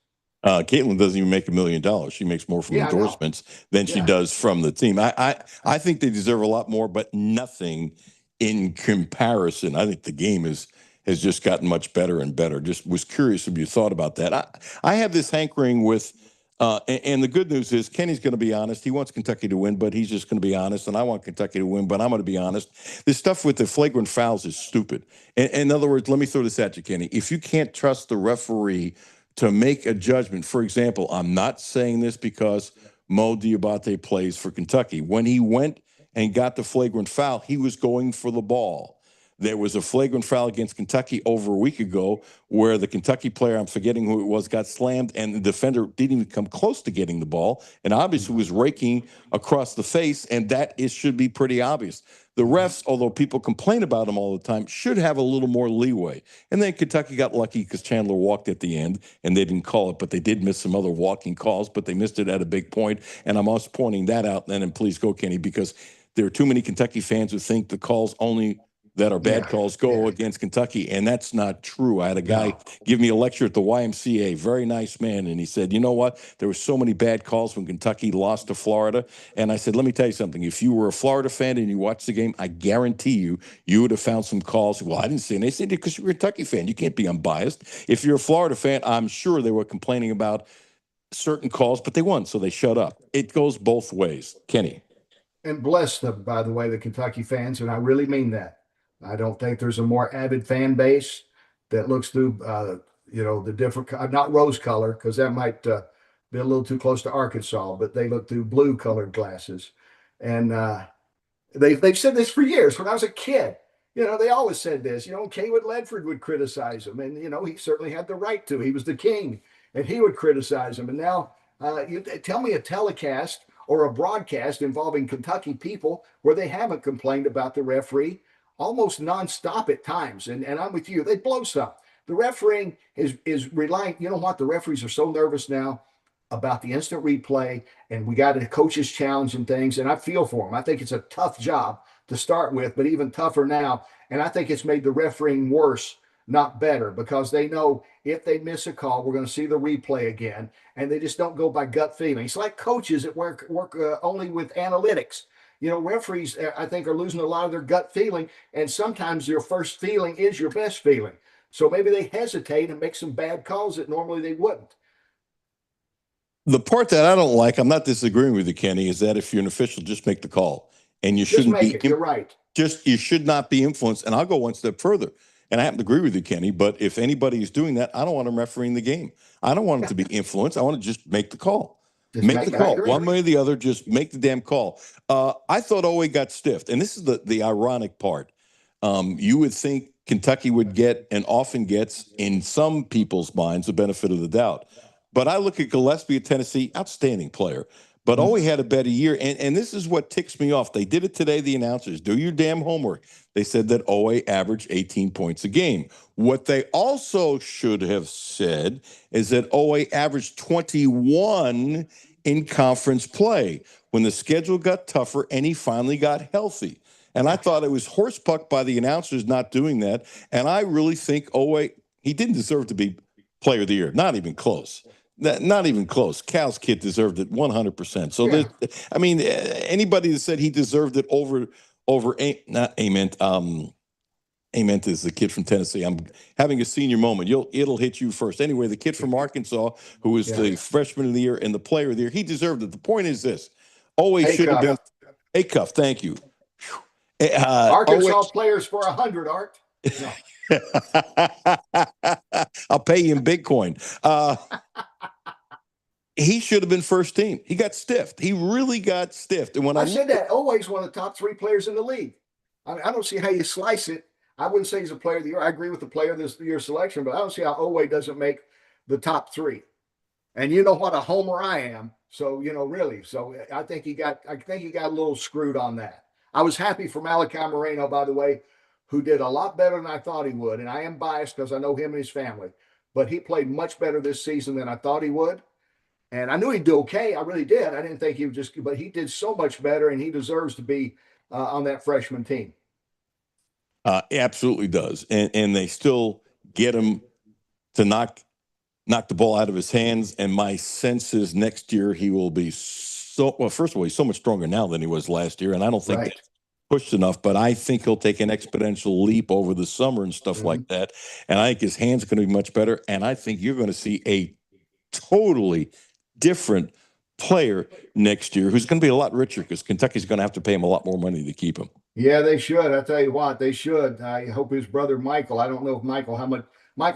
Caitlin doesn't even make $1 million. She makes more from endorsements than she does from the team. I think they deserve a lot more, but nothing in comparison. I think the game has just gotten much better and better. Just was curious if you thought about that. I have this hankering with, and the good news is Kenny's going to be honest. He wants Kentucky to win, but he's just going to be honest. And I want Kentucky to win, but I'm going to be honest. This stuff with the flagrant fouls is stupid. In other words, let me throw this at you, Kenny. If you can't trust the referee to make a judgment, for example, I'm not saying this because Mo Diabate plays for Kentucky. When he went and got the flagrant foul, he was going for the ball. There was a flagrant foul against Kentucky over a week ago where the Kentucky player, I'm forgetting who it was, got slammed, and the defender didn't even come close to getting the ball, and obviously was raking across the face, and that should be pretty obvious. The refs, although people complain about them all the time, should have a little more leeway. And then Kentucky got lucky because Chandler walked at the end, and they didn't call it, but they did miss some other walking calls, but they missed it at a big point, and I'm also pointing that out, and please go, Kenny, because there are too many Kentucky fans who think the calls only that are bad calls go against Kentucky, and that's not true. I had a guy give me a lecture at the YMCA, very nice man, and he said, you know what? There were so many bad calls when Kentucky lost to Florida, and I said, let me tell you something. If you were a Florida fan and you watched the game, I guarantee you would have found some calls. Well, I didn't see it. And they said, because you're a Kentucky fan. You can't be unbiased. If you're a Florida fan, I'm sure they were complaining about certain calls, but they won, so they shut up. It goes both ways. Kenny. And bless them, by the way, the Kentucky fans, and I really mean that. I don't think there's a more avid fan base that looks through, the different, not rose color, because that might be a little too close to Arkansas, but they look through blue colored glasses. And they've said this for years. When I was a kid, they always said this, Kaywood Ledford would criticize him. And, he certainly had the right to. He was the king, and he would criticize him. And now you tell me a telecast or a broadcast involving Kentucky people where they haven't complained about the referee almost nonstop at times. And I'm with you. They blow some. The refereeing is relying. You know what? The referees are so nervous now about the instant replay, and we got a coach's challenge and things. And I feel for them. I think it's a tough job to start with, but even tougher now. And I think it's made the refereeing worse, not better, because they know if they miss a call, we're going to see the replay again. And they just don't go by gut feeling. It's like coaches that work only with analytics. referees, I think, are losing a lot of their gut feeling, and sometimes your first feeling is your best feeling. So maybe they hesitate and make some bad calls that normally they wouldn't. The part that I don't like, I'm not disagreeing with you, Kenny, is that if you're an official, just make the call, and you shouldn't be. You're right. You should not be influenced. And I'll go one step further. And I happen to agree with you, Kenny. But if anybody is doing that, I don't want them refereeing the game. I don't want them to be influenced. I want to just make the call. Make the call. One way or the other, just make the damn call. I thought Owe got stiffed, and this is the ironic part. You would think Kentucky would get, and often gets, in some people's minds, the benefit of the doubt. But I look at Gillespie at Tennessee, outstanding player. But Owe had a better year, and this is what ticks me off. They did it today, the announcers. Do your damn homework. They said that Owe averaged 18 points a game. What they also should have said is that Owe averaged 21 in conference play when the schedule got tougher and he finally got healthy. And I thought it was horsepuck by the announcers not doing that. And I really think Owe, he didn't deserve to be player of the year. Not even close. Not even close. Cal's kid deserved it 100%. So, anybody that said he deserved it over not Ament. Ament is the kid from Tennessee. I'm having a senior moment. It'll hit you first. Anyway, the kid from Arkansas, who was the freshman of the year and the player of the year, he deserved it. The point is this: Always should have been a cuff. Thank you. Arkansas players for 100, Art. No. I'll pay you in Bitcoin. He should have been first team. He got stiffed. He really got stiffed. And when I said that, always one of the top 3 players in the league. I don't see how you slice it. I wouldn't say he's a player of the year. I agree with the player of the year selection, but I don't see how Owe doesn't make the top 3. And you know what a homer I am. So, really. So I think he got a little screwed on that. I was happy for Malachi Moreno, by the way, who did a lot better than I thought he would. And I am biased because I know him and his family. But he played much better this season than I thought he would. And I knew he'd do okay. I really did. I didn't think he would but he did so much better, and he deserves to be on that freshman team. Absolutely does. And they still get him to knock the ball out of his hands. And my sense is next year he will be first of all, he's so much stronger now than he was last year. And I don't think that's pushed enough, but I think he'll take an exponential leap over the summer and stuff like that. And I think his hand's going to be much better. And I think you're going to see a totally different player next year who's going to be a lot richer because Kentucky's going to have to pay him a lot more money to keep him. Yeah, they should. I tell you what, they should. I hope his brother Michael, I don't know if Michael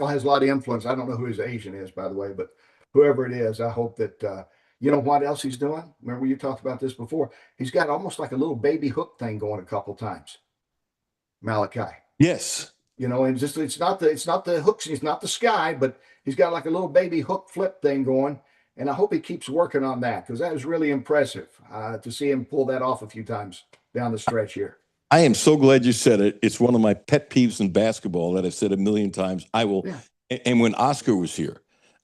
has a lot of influence. I don't know who his agent is, by the way, but whoever it is, I hope that, you know what else he's doing? Remember you talked about this before. He's got almost like a little baby hook thing going a couple times. Malachi. Yes. And just it's not the hooks, it's not the sky, but he's got like a little baby hook flip thing going. And I hope he keeps working on that because that was really impressive to see him pull that off a few times down the stretch here. I am so glad you said it. It's one of my pet peeves in basketball that I've said a million times. I will. Yeah. And when Oscar was here,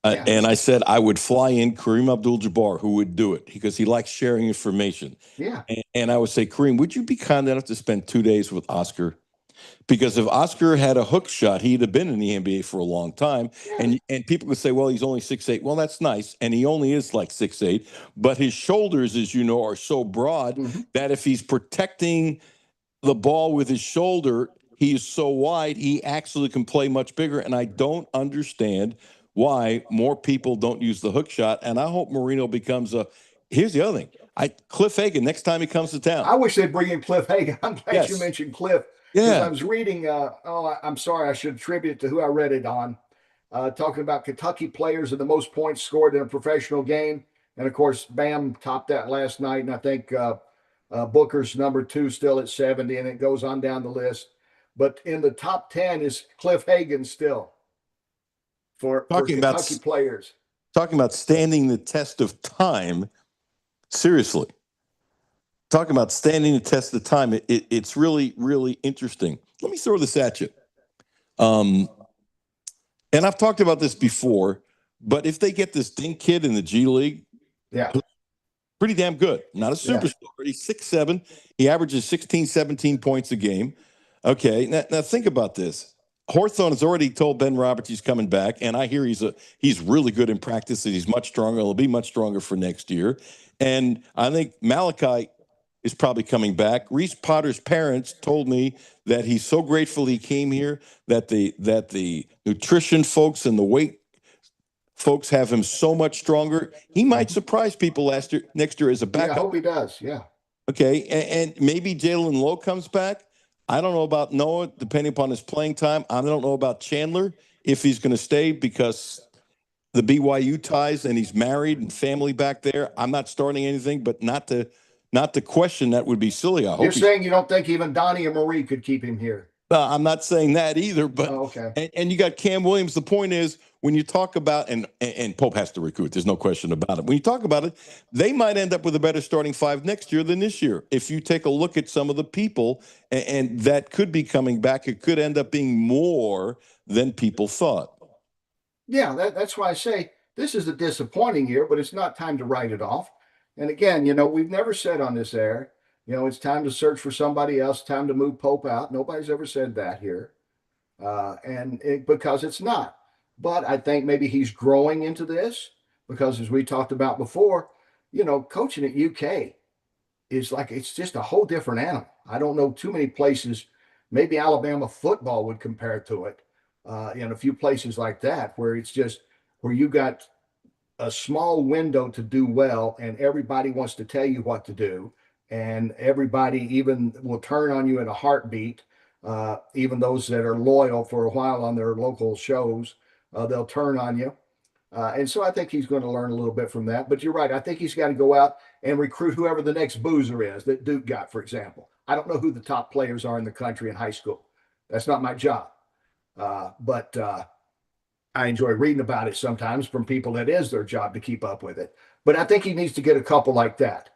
and I said I would fly in Kareem Abdul-Jabbar, who would do it because he likes sharing information. Yeah. And I would say, Kareem, would you be kind enough to spend 2 days with Oscar? Because if Oscar had a hook shot, he'd have been in the NBA for a long time. Yeah. And people would say, well, he's only 6'8". Well, that's nice. And he only is like 6'8". But his shoulders, as you know, are so broad that if he's protecting the ball with his shoulder, he is so wide, he actually can play much bigger. And I don't understand why more people don't use the hook shot. And I hope Marino becomes here's the other thing. Cliff Hagan, next time he comes to town. I wish they'd bring in Cliff Hagan. I'm glad you mentioned Cliff. Yeah. I was reading, I'm sorry, I should attribute it to who I read it on, talking about Kentucky players and the most points scored in a professional game. And of course, Bam topped that last night. And I think Booker's number 2 still at 70, and it goes on down the list. But in the top 10 is Cliff Hagan still for Kentucky players. Talking about standing the test of time, seriously. Talking about standing the test of time, it's really, really interesting. Let me throw this at you. And I've talked about this before, but if they get this Dink kid in the G League, pretty damn good. Not a superstar, but he's 6'7". He averages 16, 17 points a game. Okay, now think about this. Hawthorne has already told Ben Roberts he's coming back, and I hear he's really good in practice, and he's much stronger. He'll be much stronger for next year. And I think Malachi is probably coming back. Reese Potter's parents told me that he's so grateful he came here, that the nutrition folks and the weight folks have him so much stronger. He might surprise people next year as a Yeah, I backup. hope he does. Yeah. Okay, and maybe Jalen Lowe comes back. I don't know about Noah, depending upon his playing time. I don't know about Chandler, if he's going to stay because the BYU ties and he's married and family back there. I'm not starting anything, but not to question that would be silly. I hope You're saying you don't think even Donnie and Marie could keep him here? I'm not saying that either, but okay. And you got Cam Williams. The point is, when you talk about and Pope has to recruit, there's no question about it. When you talk about it, they might end up with a better starting five next year than this year. If you take a look at some of the people and that could be coming back, it could end up being more than people thought. Yeah, that's why I say this is a disappointing year, but it's not time to write it off. And again, we've never said on this air, it's time to search for somebody else, time to move Pope out. Nobody's ever said that here. Because it's not. But I think maybe he's growing into this because, as we talked about before, coaching at UK is like, it's just a whole different animal. I don't know too many places. Maybe Alabama football would compare to it. In a few places like that, where it's just where you got a small window to do well and everybody wants to tell you what to do. And everybody even will turn on you in a heartbeat. Even those that are loyal for a while on their local shows, they'll turn on you. And so I think he's going to learn a little bit from that. But you're right. I think he's got to go out and recruit whoever the next boozer is that Duke got, for example. I don't know who the top players are in the country in high school. That's not my job. But I enjoy reading about it sometimes from people that is their job to keep up with it. But I think he needs to get a couple like that.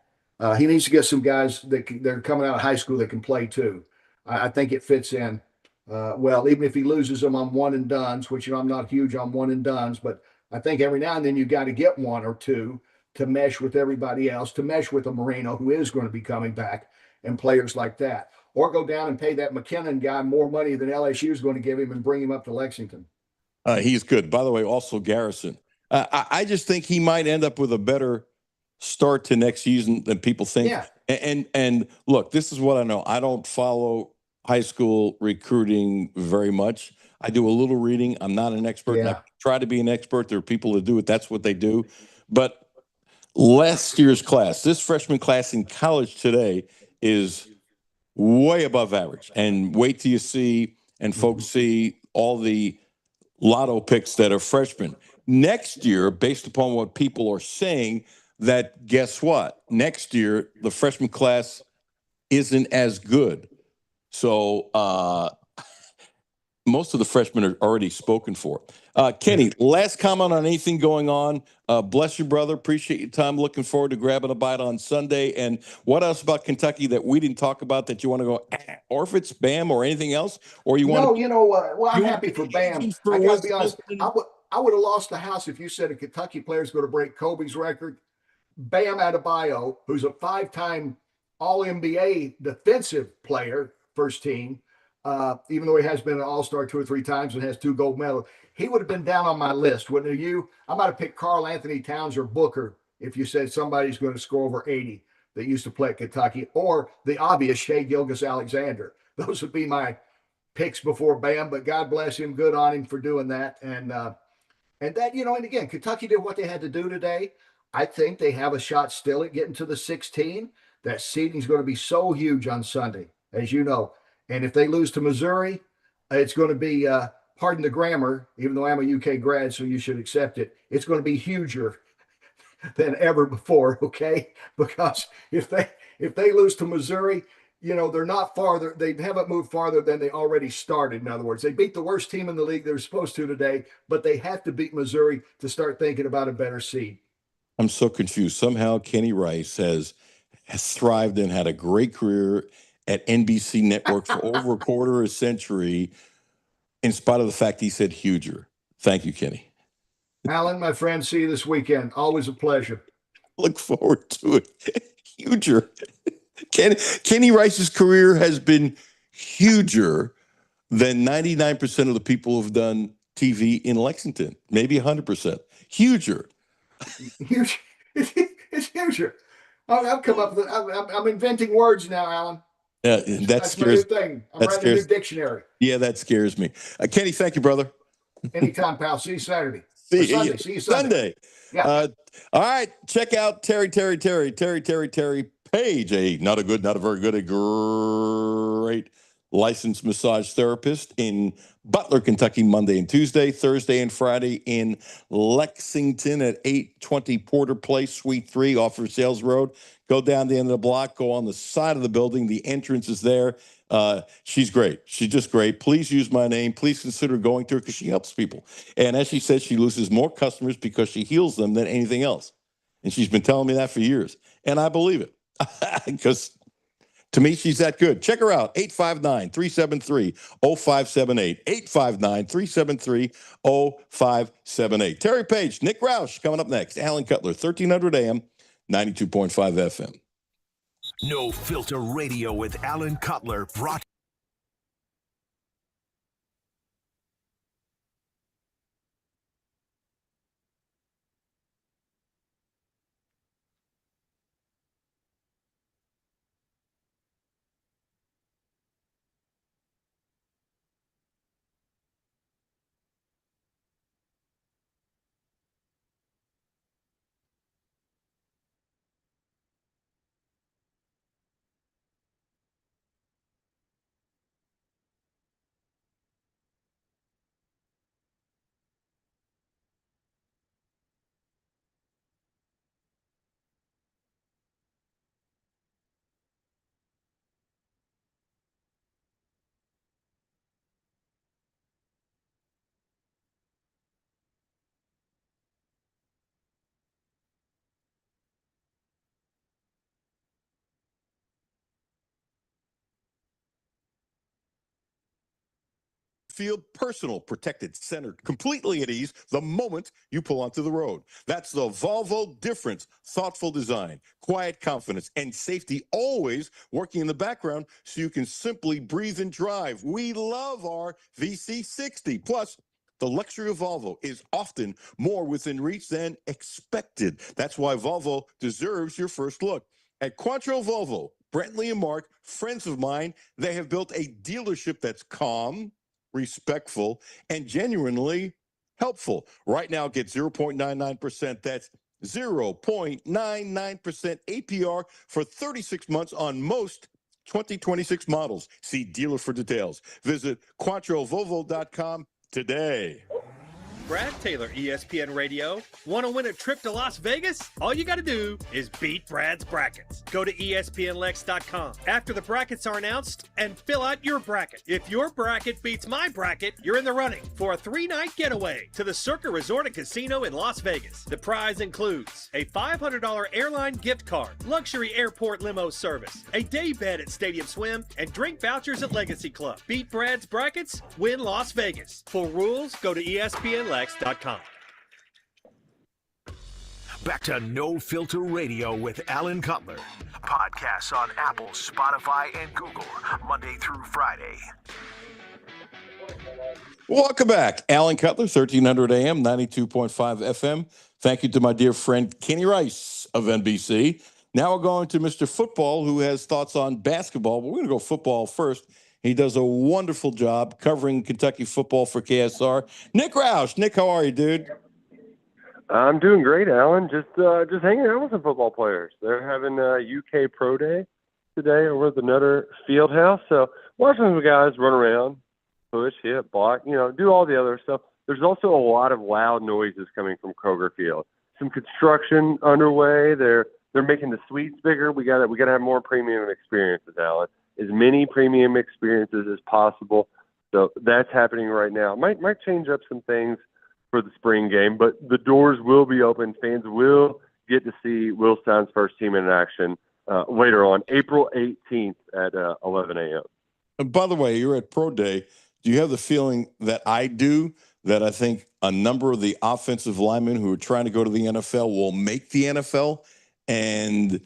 He needs to get some guys that are coming out of high school that can play too. I think it fits in well, even if he loses them on one and dones, which I'm not huge on one and dones, but I think every now and then you got to get one or two to mesh with everybody else, to mesh with a Marino who is going to be coming back and players like that. Or go down and pay that McKinnon guy more money than LSU is going to give him and bring him up to Lexington. He's good. By the way, also Garrison. I just think he might end up with a better start to next season than people think. Yeah. And look, this is what I know. I don't follow high school recruiting very much. I do a little reading. I'm not an expert. Yeah. I try to be an expert. There are people that do it. That's what they do. But last year's class, this freshman class in college today is way above average. And wait till you see and folks see all the lotto picks that are freshmen. Next year, based upon what people are saying, that guess what? Next year, the freshman class isn't as good. So most of the freshmen are already spoken for. Kenny, last comment on anything going on. Bless you, brother. Appreciate your time. Looking forward to grabbing a bite on Sunday. And what else about Kentucky that we didn't talk about that you want to go, or if it's Bam or anything else? Or you want to? Well, I'm happy for Bam. I got to be honest. I would have lost the house if you said a Kentucky player is going to break Kobe's record. Bam Adebayo, who's a 5-time All-NBA defensive player, first team, even though he has been an all-star 2 or 3 times and has 2 gold medals, he would have been down on my list, wouldn't you? I might have picked Karl Anthony Towns or Booker if you said somebody's going to score over 80 that used to play at Kentucky, or the obvious Shai Gilgeous-Alexander. Those would be my picks before Bam, but God bless him. Good on him for doing that. And that, and again, Kentucky did what they had to do today. I think they have a shot still at getting to the 16. That seeding is going to be so huge on Sunday, as you know. And if they lose to Missouri, it's going to be, pardon the grammar, even though I'm a UK grad, so you should accept it, it's going to be huger than ever before, okay? Because if they lose to Missouri, they're not farther. They haven't moved farther than they already started. In other words, they beat the worst team in the league they were supposed to today, but they have to beat Missouri to start thinking about a better seed. I'm so confused. Somehow Kenny Rice has thrived and had a great career at NBC Network for over a quarter of a century, in spite of the fact he said huger. Thank you, Kenny. Alan, my friend, see you this weekend. Always a pleasure. Look forward to it. Huger. Kenny Rice's career has been huger than 99% of the people who've done TV in Lexington, maybe 100%. Huger. Huge. It's huger. I've come up with. I'm inventing words now, Alan. Yeah, that That's my scares. new thing. I'm That writing a new scares. dictionary. Yeah, that scares me. Kenny, thank you, brother. Anytime, pal. See you Saturday. Or See Sunday. you See you Sunday. Yeah. All right. Check out Terry Page. Not a very good, a great licensed massage therapist in Butler, Kentucky, Monday and Tuesday, Thursday and Friday in Lexington at 820 Porter Place, Suite 3 off of Sales Road. Go down the end of the block, go on the side of the building. The entrance is there. She's great. She's just great. Please use my name. Please consider going to her because she helps people. And as she says, she loses more customers because she heals them than anything else. And she's been telling me that for years. And I believe it because to me, she's that good. Check her out, 859-373-0578, 859-373-0578. Terry Page, Nick Roush coming up next. Alan Cutler, 1300 AM, 92.5 FM. No Filter Radio with Alan Cutler, brought Feel personal, protected, centered, completely at ease the moment you pull onto the road. That's the Volvo difference. Thoughtful design, quiet confidence, and safety always working in the background so you can simply breathe and drive. We love our VC60. Plus, the luxury of Volvo is often more within reach than expected. That's why Volvo deserves your first look. At Quattro Volvo, Brentley and Mark, friends of mine, they have built a dealership that's calm, respectful, and genuinely helpful. Right now, get 0.99%. That's 0.99% APR for 36 months on most 2026 models. See dealer for details. Visit QuattroVolvo.com today. Brad Taylor, ESPN Radio. Want to win a trip to Las Vegas? All you got to do is beat Brad's brackets. Go to ESPNLex.com after the brackets are announced and fill out your bracket. If your bracket beats my bracket, you're in the running for a 3-night getaway to the Circa Resort and Casino in Las Vegas. The prize includes a $500 airline gift card, luxury airport limo service, a day bed at Stadium Swim, and drink vouchers at Legacy Club. Beat Brad's brackets, win Las Vegas. For rules, go to ESPNLex.com. back to No Filter Radio with Alan Cutler. Podcasts on Apple, Spotify, and Google, Monday through Friday. Welcome back. Alan Cutler, 1300 AM, 92.5 FM. Thank you to my dear friend Kenny Rice of NBC. Now we're going to Mr. Football, who has thoughts on basketball, but we're going to go football first. He does a wonderful job covering Kentucky football for KSR. Nick Roush. Nick, how are you, dude? I'm doing great, Alan. Just hanging out with some football players. They're having a UK Pro Day today over at the Nutter Fieldhouse. So watching some guys run around, push, hit, block, do all the other stuff. There's also a lot of loud noises coming from Kroger Field. Some construction underway. They're making the suites bigger. We got to have more premium experiences, Alan. As many premium experiences as possible. So that's happening right now. Might change up some things for the spring game, but the doors will be open. Fans will get to see Will Stein's first team in action later on, April 18th at 11 a.m. And by the way, you're at Pro Day. Do you have the feeling that I do, that I think a number of the offensive linemen who are trying to go to the NFL will make the NFL? And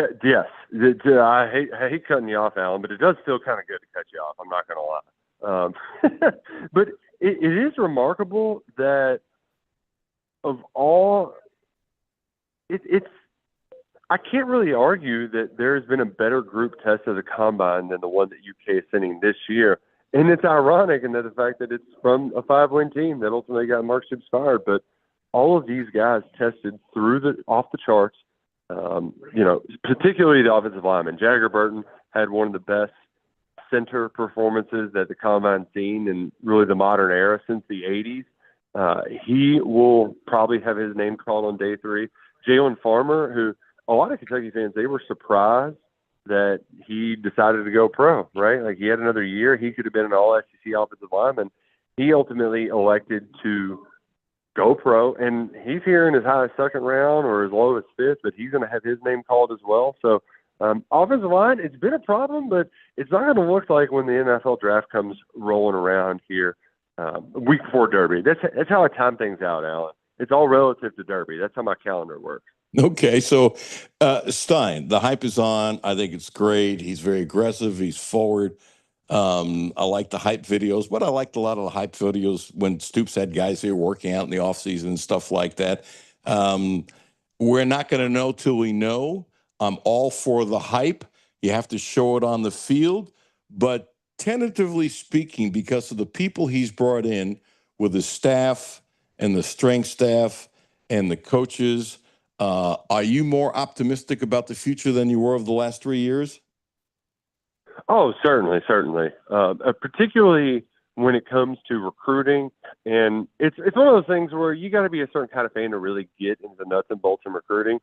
yes, I hate cutting you off, Alan, but it does feel kind of good to cut you off. I'm not going to lie. But it is remarkable that of all, it's I can't really argue that there's been a better group test of the combine than the one that UK is sending this year. And it's ironic in that the fact that it's from a 5-win team that ultimately got Mark Stoops fired. But all of these guys tested off the charts. Particularly the offensive lineman. Jagger Burton had one of the best center performances that the combine's seen in really the modern era since the 80s. He will probably have his name called on day 3. Jalen Farmer, who a lot of Kentucky fans, they were surprised that he decided to go pro, right? Like, he had another year. He could have been an all-SEC offensive lineman. He ultimately elected to go pro, and he's here in as high as 2nd round or as low as 5th, but he's going to have his name called as well. So offensive line, it's been a problem, but it's not going to look like when the NFL draft comes rolling around here week before Derby. That's how I time things out, Alan. It's all relative to Derby. That's how my calendar works. Okay, so Stein, the hype is on. I think it's great. He's very aggressive. He's forward. I like the hype videos, but I liked a lot of the hype videos when Stoops had guys here working out in the offseason and stuff like that. We're not going to know till we know. I'm all for the hype. You have to show it on the field. But tentatively speaking, because of the people he's brought in with the staff and the strength staff and the coaches, are you more optimistic about the future than you were of the last 3 years? Oh, certainly. Particularly when it comes to recruiting. And it's one of those things where you got to be a certain kind of fan to really get into the nuts and bolts in recruiting.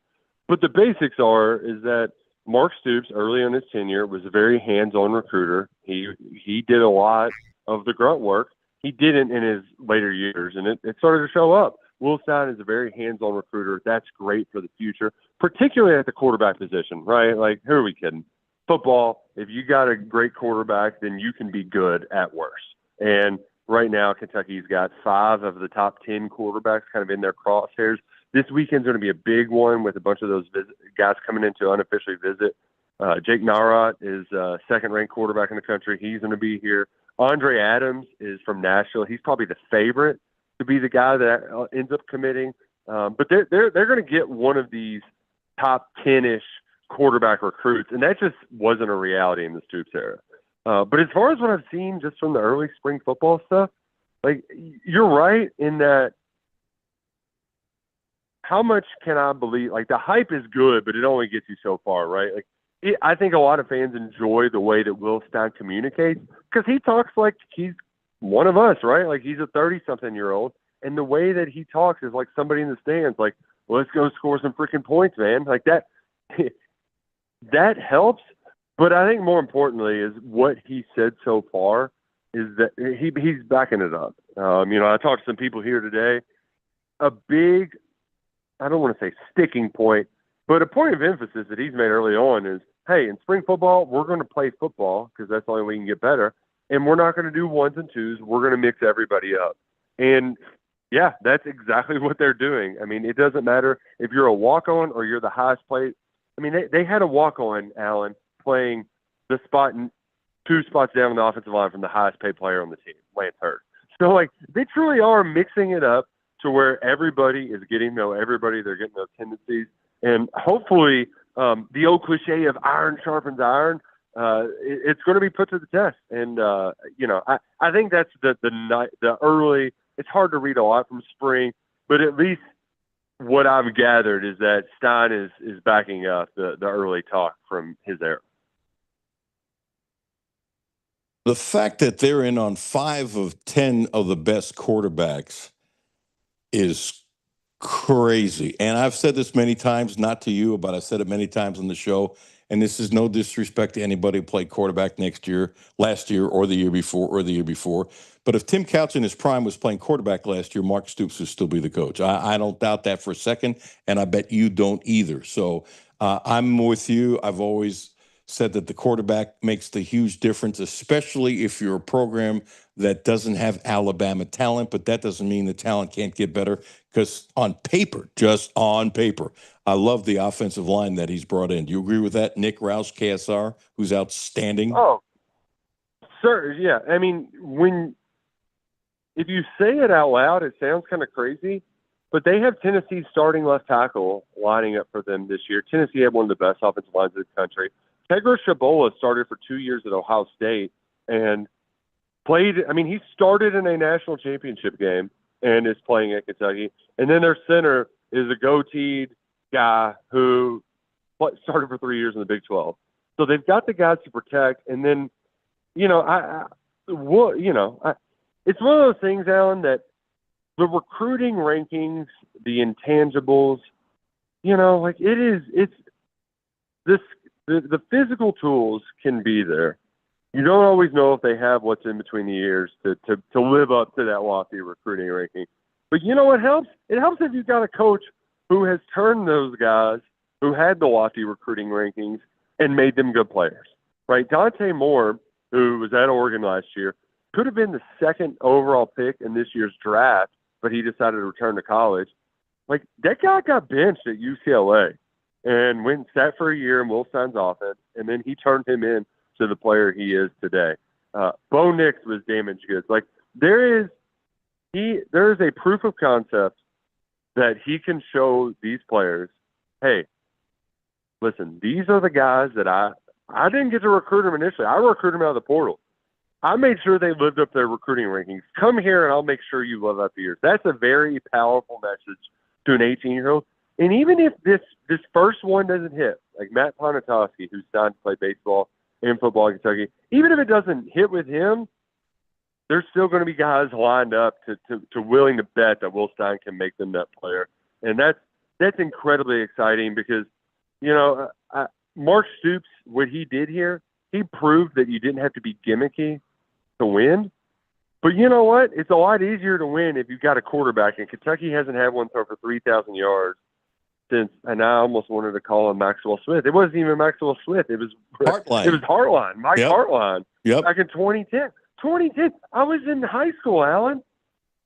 But the basics is that Mark Stoops, early in his tenure, was a very hands-on recruiter. He did a lot of the grunt work. He didn't in his later years, and it started to show up. Will Stein is a very hands-on recruiter. That's great for the future, particularly at the quarterback position, right? Like, who are we kidding? Football, if you got a great quarterback, then you can be good at worst. And right now, Kentucky's got 5 of the top 10 quarterbacks kind of in their crosshairs. This weekend's going to be a big one with a bunch of those guys coming in to unofficially visit. Jake Narot is 2nd-ranked quarterback in the country. He's going to be here. Andre Adams is from Nashville. He's probably the favorite to be the guy that ends up committing. But they're going to get one of these top 10-ish quarterback recruits, and that just wasn't a reality in the Stoops era. But as far as what I've seen just from the early spring football stuff, like, you're right in that how much can I believe? Like, the hype is good, but it only gets you so far, right? Like, I think a lot of fans enjoy the way that Will Stein communicates because he talks like he's one of us, right? Like, he's a 30-something-year-old, and the way that he talks is like somebody in the stands, like, well, let's go score some freaking points, man. Like, that that helps. But I think more importantly is what he said so far is that he's backing it up. I talked to some people here today. A big, I don't want to say sticking point, but a point of emphasis that he's made early on is, hey, in spring football, we're going to play football because that's the only way we can get better. And we're not going to do 1s and 2s. We're going to mix everybody up. And, yeah, that's exactly what they're doing. I mean, it doesn't matter if you're a walk-on or you're the highest paid. I mean, they had a walk-on, Alan, playing the spot 2 spots down on the offensive line from the highest paid player on the team, Lance Hurd. So, like, they truly are mixing it up to where everybody is getting to know everybody. They're getting those tendencies. And hopefully the old cliche of iron sharpens iron, it's going to be put to the test. And, I think that's the early – it's hard to read a lot from spring, but at least what I've gathered is that Stein is backing up the early talk from his era. The fact that they're in on 5 of 10 of the best quarterbacks is crazy. And I've said this many times, not to you, but I've said it many times on the show. And this is no disrespect to anybody who played quarterback last year, or the year before. But if Tim Couch in his prime was playing quarterback last year, Mark Stoops would still be the coach. I don't doubt that for a second, and I bet you don't either. So I'm with you. I've always said that the quarterback makes the huge difference, especially if you're a program that doesn't have Alabama talent, but that doesn't mean the talent can't get better, because on paper, just on paper, I love the offensive line that he's brought in. Do you agree with that? Nick Roush, KSR, who's outstanding? Oh, sir, yeah. I mean, if you say it out loud, it sounds kind of crazy, But they have Tennessee starting left tackle lining up for them this year. Tennessee had one of the best offensive lines in the country. Tegra Shabola started for 2 years at Ohio State and he started in a national championship game and is playing at Kentucky. And then their center is a goateed guy who started for 3 years in the Big 12. So they've got the guys to protect. And then, it's one of those things, Alan, that the recruiting rankings, the intangibles, the physical tools can be there. You don't always know if they have what's in between the ears to live up to that lofty recruiting ranking. But you know what helps? It helps if you've got a coach who has turned those guys who had the lofty recruiting rankings and made them good players, right? Dante Moore, who was at Oregon last year, could have been the second overall pick in this year's draft, but he decided to return to college. Like, that guy got benched at UCLA and went and sat for a year in Will Stein's offense, and then he turned him in to the player he is today. Bo Nix was damaged goods. Like, there is a proof of concept that he can show these players, hey, listen, these are the guys that I didn't get to recruit them initially. I recruited them out of the portal. I made sure they lived up their recruiting rankings. Come here and I'll make sure you live up to yours. That's a very powerful message to an 18-year-old. And even if this first one doesn't hit, like Matt Ponatoski, who's signed to play baseball and football in Kentucky, even if it doesn't hit with him, there's still going to be guys lined up to willing to bet that Will Stein can make them that player. And that's incredibly exciting because, Mark Stoops, what he did here, he proved that you didn't have to be gimmicky to win. But you know what? It's a lot easier to win if you've got a quarterback, and Kentucky hasn't had one throw for 3,000 yards since, and I almost wanted to call him Maxwell Smith. It wasn't even Maxwell Smith. It was Hartline. It was Hartline, Mike Hartline. Yep. Back in 2010. 2010, I was in high school, Alan.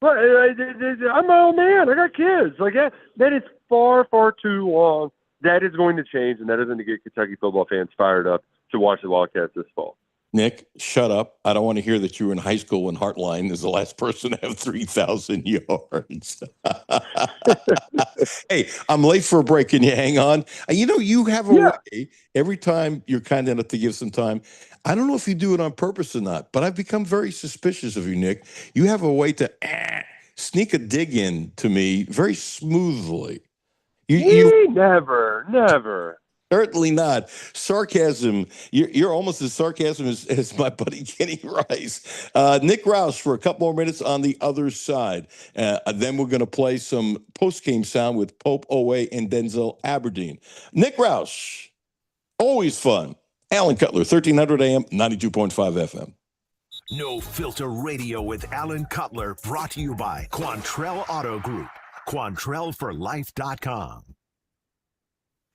But I'm my old man. I got kids. Like that is far, far too long. That is going to change, and that is going to get Kentucky football fans fired up to watch the Wildcats this fall. Nick, shut up. I don't want to hear that you were in high school when Hartline is the last person to have 3,000 yards. Hey, I'm late for a break. Can you hang on? You have a way every time you're kind enough to give some time. I don't know if you do it on purpose or not, but I've become very suspicious of you, Nick. You have a way to sneak a dig in to me very smoothly. You never. Certainly not. Sarcasm. You're almost as sarcasm as my buddy Kenny Rice. Nick Roush for a couple more minutes on the other side. Then we're going to play some post-game sound with Pope Owe and Denzel Aberdeen. Nick Roush, always fun. Alan Cutler, 1300 AM, 92.5 FM. No Filter Radio with Alan Cutler, brought to you by Quantrell Auto Group. QuantrellForLife.com.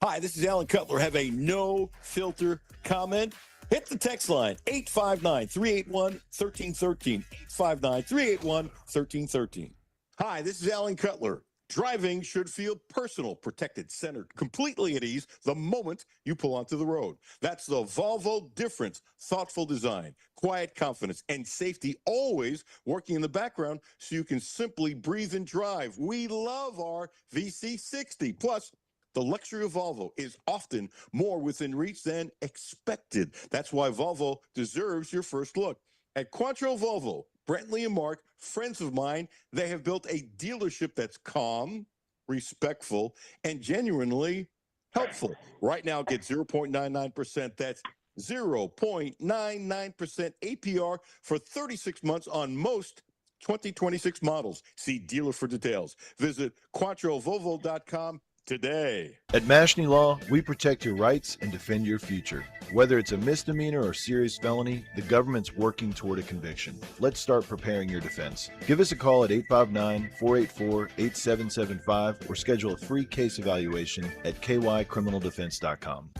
Hi, this is Alan Cutler. Have a no filter comment? Hit the text line, 859-381-1313. 859-381-1313. Hi, this is Alan Cutler. Driving should feel personal, protected, centered, completely at ease the moment you pull onto the road. That's the Volvo difference. Thoughtful design, quiet confidence, and safety always working in the background so you can simply breathe and drive. We love our VC60. Plus, the luxury of Volvo is often more within reach than expected. That's why Volvo deserves your first look. At Quantrell Volvo, Brentley and Mark, friends of mine, they have built a dealership that's calm, respectful, and genuinely helpful. Right now, get 0.99%. That's 0.99% APR for 36 months on most 2026 models. See dealer for details. Visit QuantrellVolvo.com today. At Mashney Law, we protect your rights and defend your future. Whether it's a misdemeanor or serious felony, the government's working toward a conviction. Let's start preparing your defense. Give us a call at 859-484-8775 or schedule a free case evaluation at kycriminaldefense.com.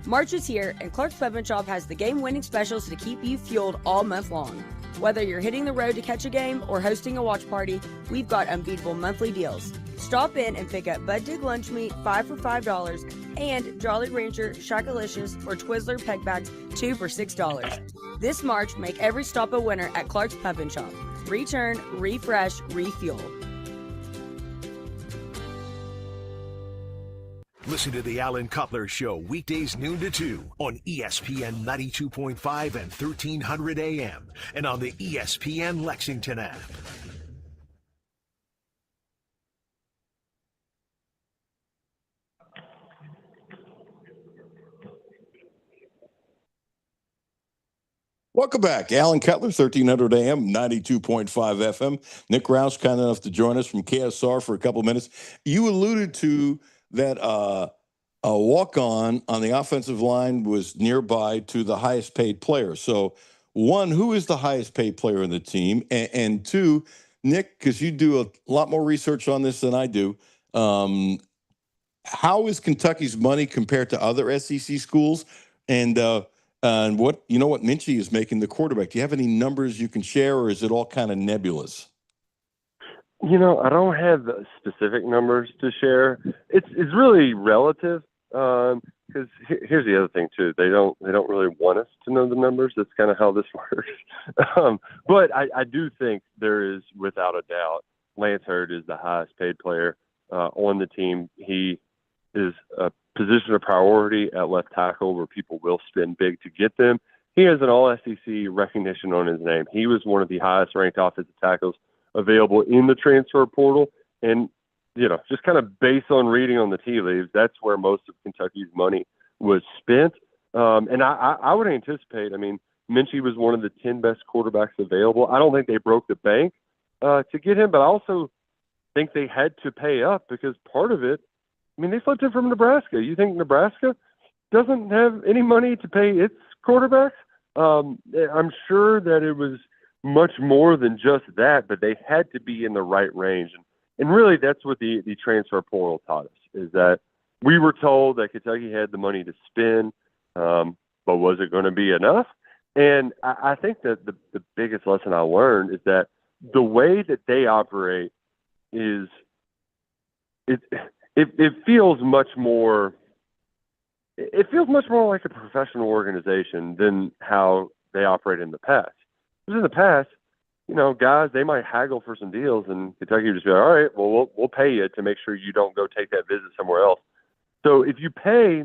March is here, and Clark's Pub & Shop has the game-winning specials to keep you fueled all month long. Whether you're hitting the road to catch a game or hosting a watch party, we've got unbeatable monthly deals. Stop in and pick up Bud Dig Lunch Meat, 5 for $5, and Jolly Rancher Shakalicious or Twizzler Peg Bags, 2 for $6. This March, make every stop a winner at Clark's Pub & Shop. Return, refresh, refuel. Listen to the Alan Cutler Show weekdays noon to 2 on ESPN 92.5 and 1300 AM and on the ESPN Lexington app. Welcome back. Alan Cutler, 1300 AM, 92.5 FM. Nick Rouse, kind enough to join us from KSR for a couple of minutes. You alluded to that a walk-on the offensive line was nearby to the highest paid player. So, one, who is the highest paid player in the team? And two, Nick, because you do a lot more research on this than I do, how is Kentucky's money compared to other SEC schools? And what Minchie is making the quarterback? Do you have any numbers you can share, or is it all kind of nebulous? I don't have specific numbers to share. It's really relative because here's the other thing too. They don't really want us to know the numbers. That's kind of how this works. But I do think there is, without a doubt, Lance Hurd is the highest paid player on the team. He is a position of priority at left tackle where people will spend big to get them. He has an all-SEC recognition on his name. He was one of the highest-ranked offensive tackles available in the transfer portal. And, just kind of based on reading on the tea leaves, that's where most of Kentucky's money was spent. And I would anticipate, Minchie was one of the 10 best quarterbacks available. I don't think they broke the bank to get him, but I also think they had to pay up because part of it, they flipped him from Nebraska. You think Nebraska doesn't have any money to pay its quarterbacks? I'm sure that it was much more than just that, but they had to be in the right range. And really, that's what the transfer portal taught us, is that we were told that Kentucky had the money to spend, but was it going to be enough? And I think that the biggest lesson I learned is that the way that they operate is it feels much more like a professional organization than how they operate in the past. Because in the past, guys, they might haggle for some deals, and Kentucky would just be like, all right, well, we'll pay you to make sure you don't go take that visit somewhere else. So if you pay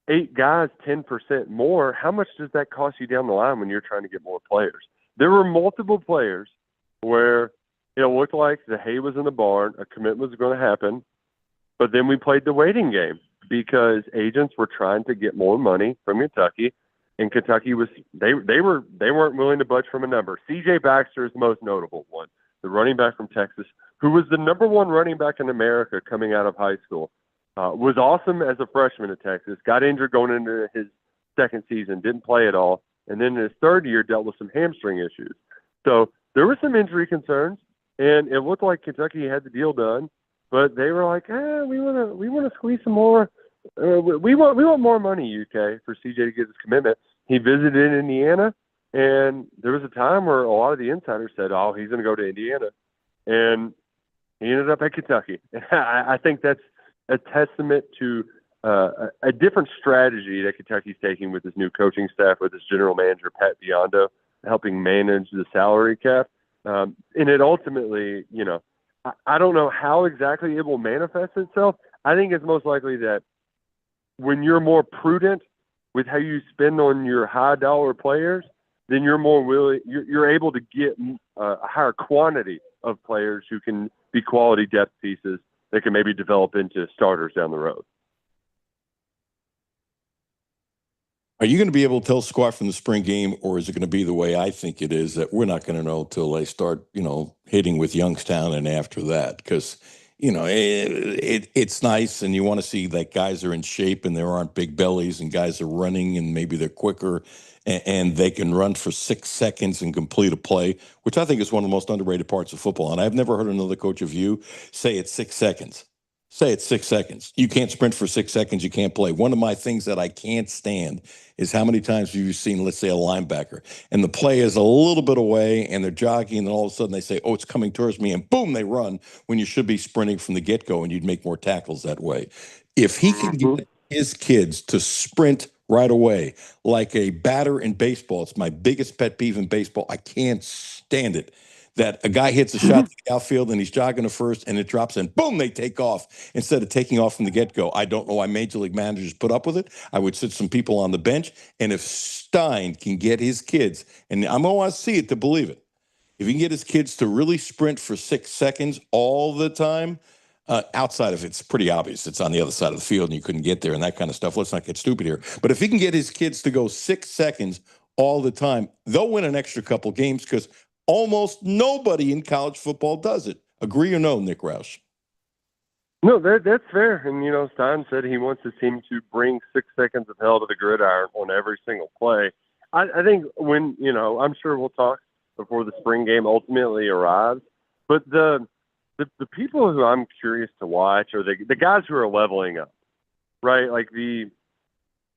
8 guys 10% more, how much does that cost you down the line when you're trying to get more players? There were multiple players where it looked like the hay was in the barn, a commitment was going to happen, but then we played the waiting game because agents were trying to get more money from Kentucky, and Kentucky they weren't willing to budge from a number. C.J. Baxter is the most notable one, the running back from Texas, who was the number 1 running back in America coming out of high school. Was awesome as a freshman at Texas, got injured going into his second season, didn't play at all, and then in his third year dealt with some hamstring issues. So there were some injury concerns, and it looked like Kentucky had the deal done. But they were like, we want to squeeze some more. We want more money, UK, for CJ to get his commitment. He visited Indiana, and there was a time where a lot of the insiders said, oh, he's going to go to Indiana. And he ended up at Kentucky. I think that's a testament to a different strategy that Kentucky's taking with his new coaching staff, with his general manager, Pat Biondo, helping manage the salary cap. And it ultimately, I don't know how exactly it will manifest itself. I think it's most likely that when you're more prudent with how you spend on your high dollar players, then you're more willing, you're able to get a higher quantity of players who can be quality depth pieces that can maybe develop into starters down the road. Are you going to be able to tell squat from the spring game, or is it going to be the way I think it is, that we're not going to know till they start, hitting with Youngstown and after that? Because, it's nice, and you want to see that guys are in shape and there aren't big bellies and guys are running and maybe they're quicker and they can run for 6 seconds and complete a play, which I think is one of the most underrated parts of football. And I've never heard another coach of you say it's 6 seconds. Say it's 6 seconds. You can't sprint for 6 seconds. You can't play. One of my things that I can't stand is how many times have you seen, let's say, a linebacker, and the play is a little bit away, and they're jogging, and all of a sudden they say, oh, it's coming towards me, and boom, they run when you should be sprinting from the get-go, and you'd make more tackles that way. If he can get his kids to sprint right away, like a batter in baseball, it's my biggest pet peeve in baseball. I can't stand it. that a guy hits a shot to the outfield and he's jogging to first and it drops and boom, they take off instead of taking off from the get-go. I don't know why major league managers put up with it. I would sit some people on the bench, and if Stein can get his kids, and I'm going to want to see it to believe it, if he can get his kids to really sprint for 6 seconds all the time, outside of it's pretty obvious it's on the other side of the field and you couldn't get there and that kind of stuff. Let's not get stupid here. But if he can get his kids to go 6 seconds all the time, they'll win an extra couple games because almost nobody in college football does it. Agree or no, Nick Roush? No, that's fair. And, Stein said he wants his team to bring 6 seconds of hell to the gridiron on every single play. I think when, I'm sure we'll talk before the spring game ultimately arrives, but the people who I'm curious to watch are the guys who are leveling up, right? Like the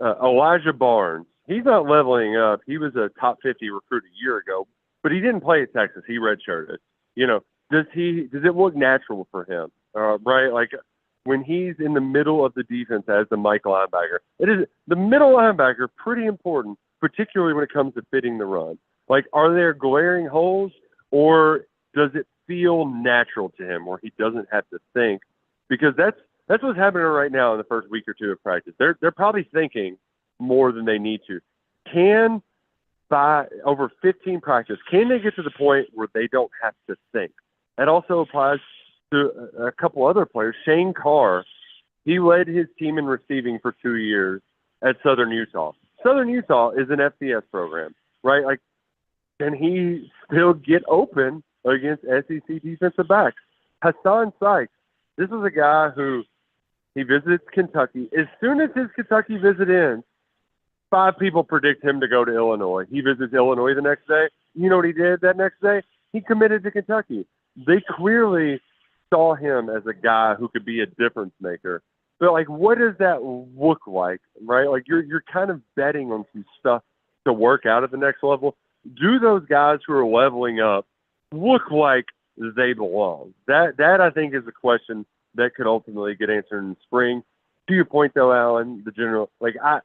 Elijah Barnes. He's not leveling up. He was a top 50 recruit a year ago, but he didn't play at Texas. He redshirted. Does it look natural for him? Right? Like when he's in the middle of the defense as the Mike linebacker, it is the middle linebacker pretty important, particularly when it comes to fitting the run. Like, are there glaring holes, or does it feel natural to him where he doesn't have to think? Because that's what's happening right now in the first week or two of practice. They're probably thinking more than they need to. By over 15 practice, can they get to the point where they don't have to think? That also applies to a couple other players. Shane Carr, he led his team in receiving for 2 years at Southern Utah. Southern Utah is an FCS program, right? Like, can he still get open against SEC defensive backs? Hassan Sykes, this is a guy who he visits Kentucky. As soon as his Kentucky visit ends, 5 people predict him to go to Illinois. He visits Illinois the next day. You know what he did that next day? He committed to Kentucky. They clearly saw him as a guy who could be a difference maker. But, like, what does that look like, right? Like, you're kind of betting on some stuff to work out at the next level. Do those guys who are leveling up look like they belong? That I think is a question that could ultimately get answered in spring. To your point, though, Alan, the general, like, I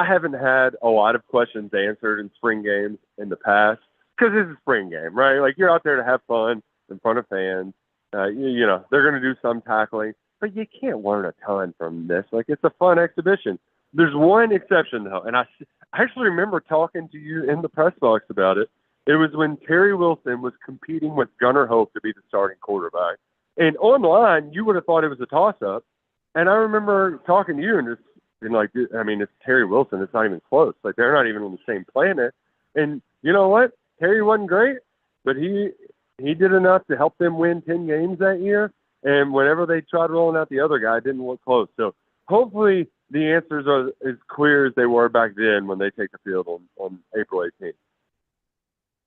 haven't had a lot of questions answered in spring games in the past because it's a spring game, right? Like, you're out there to have fun in front of fans. They're going to do some tackling, but you can't learn a ton from this. Like, it's a fun exhibition. There's one exception, though, and I actually remember talking to you in the press box about it. It was when Terry Wilson was competing with Gunnar Hope to be the starting quarterback. And online, you would have thought it was a toss-up. And I remember talking to you and just being like, I mean, it's Terry Wilson. It's not even close. Like, they're not even on the same planet. And you know what? Terry wasn't great, but he did enough to help them win 10 games that year. And whenever they tried rolling out the other guy, it didn't look close. So hopefully the answers are as clear as they were back then when they take the field on April 18th.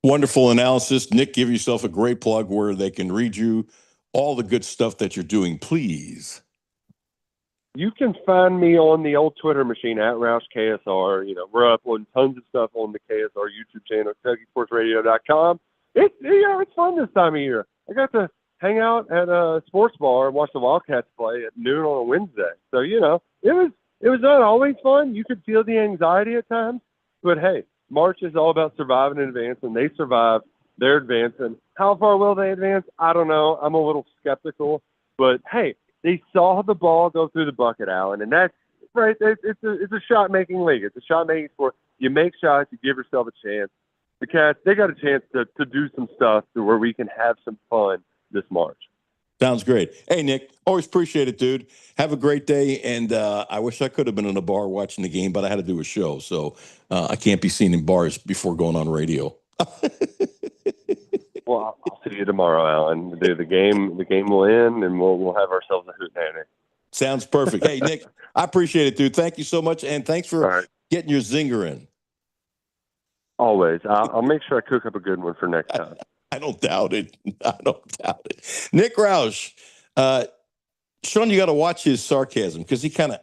Wonderful analysis. Nick, give yourself a great plug where they can read you all the good stuff that you're doing, please. You can find me on the old Twitter machine at Roush KSR. We're uploading tons of stuff on the KSR YouTube channel, KentuckySportsRadio.com. It's fun this time of year. I got to hang out at a sports bar and watch the Wildcats play at noon on a Wednesday. So, it was not always fun. You could feel the anxiety at times, but hey, March is all about surviving and advancing. They survived. They're advancing. How far will they advance? I don't know. I'm a little skeptical, but hey, they saw the ball go through the bucket, Alan, and that's right. It's a shot-making league. It's a shot-making sport. You make shots. You give yourself a chance. The Cats, they got a chance to do some stuff to where we can have some fun this March. Sounds great. Hey, Nick, always appreciate it, dude. Have a great day. And I wish I could have been in a bar watching the game, but I had to do a show. So I can't be seen in bars before going on radio. Well, I'll see you tomorrow, Alan. The game will end, and we'll have ourselves a hootenanny. Sounds perfect. Hey, Nick, I appreciate it, dude. Thank you so much. And thanks for getting your zinger in. Always. I'll make sure I cook up a good one for next time. I don't doubt it. I don't doubt it. Nick Roush, Sean, you got to watch his sarcasm because he kind of,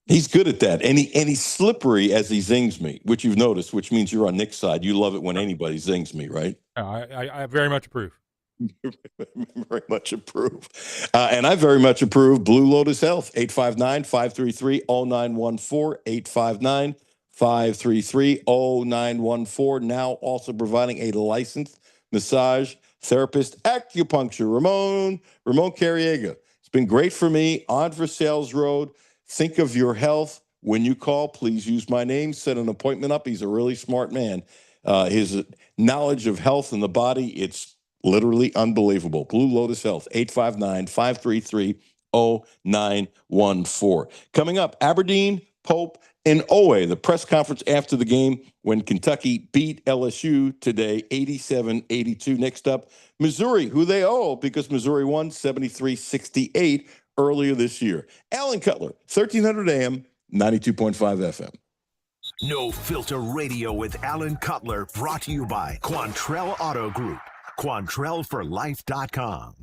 he's good at that. And he's slippery as he zings me, which you've noticed, which means you're on Nick's side. You love it when anybody zings me, right? I very much approve. Very much approve. And I very much approve Blue Lotus Health, 859-533-0914, 859-533-0914, now also providing a licensed massage therapist, acupuncture. Ramon Carriega. It's been great for me on Versailles Road. Think of your health. When you call, please use my name. Set an appointment up. He's a really smart man. His knowledge of health and the body, it's literally unbelievable. Blue Lotus Health, 859-533-0914. Coming up, Aberdeen, Pope, and Owe, the press conference after the game when Kentucky beat LSU today, 87-82. Next up, Missouri, who they owe because Missouri won 73-68 earlier this year. Alan Cutler, 1300 AM, 92.5 FM. No Filter Radio with Alan Cutler, brought to you by Quantrell Auto Group. QuantrellForLife.com.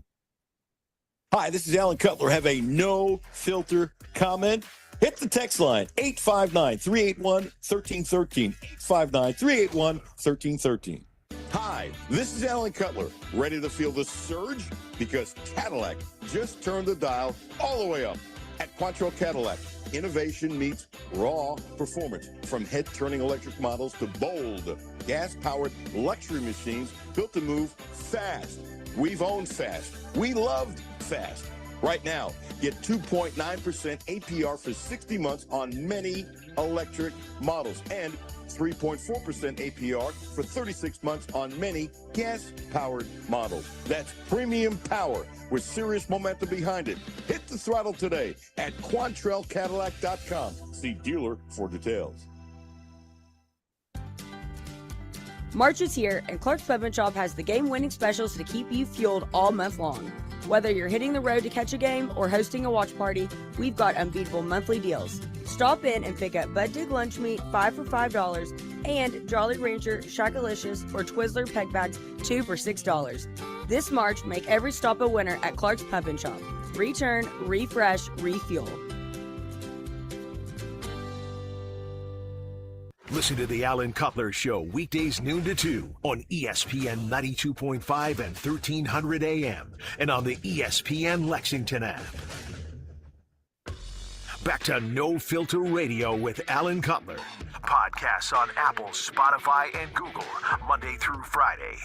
Hi, this is Alan Cutler. Have a no filter comment? Hit the text line, 859-381-1313. 859-381-1313. Hi, this is Alan Cutler. Ready to feel the surge? Because Cadillac just turned the dial all the way up. At Quantrell Cadillac, innovation meets raw performance. From head-turning electric models to bold, gas-powered luxury machines built to move fast. We've owned fast. We loved fast. Right now, get 2.9% APR for 60 months on many electric models and 3.4% APR for 36 months on many gas-powered models. That's premium power with serious momentum behind it. Hit the throttle today at QuantrellCadillac.com. See dealer for details. March is here, and Clark's Pub and Shop has the game-winning specials to keep you fueled all month long. Whether you're hitting the road to catch a game or hosting a watch party, we've got unbeatable monthly deals. Stop in and pick up Bud Dig lunch meat, 5 for $5, and Jolly Rancher, Shackalicious, or Twizzler peg bags, 2 for $6. This March, make every stop a winner at Clark's Pub and Shop. Return, refresh, refuel. Listen to the Alan Cutler Show weekdays noon to 2 on ESPN 92.5 and 1300 AM and on the ESPN Lexington app. Back to No Filter Radio with Alan Cutler. Podcasts on Apple, Spotify, and Google, Monday through Friday.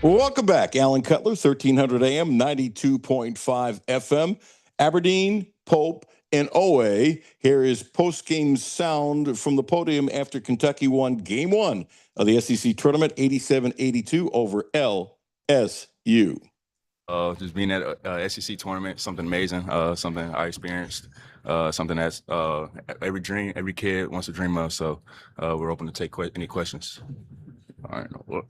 Welcome back. Alan Cutler, 1300 AM, 92.5 FM. Aberdeen, Pope, and Owe. Here is post-game sound from the podium after Kentucky won Game 1 of the SEC tournament, 87-82 over LSU. Just being at a SEC tournament, something amazing, something I experienced, something that's every kid wants to dream of. So we're open to take any questions. All right. Well,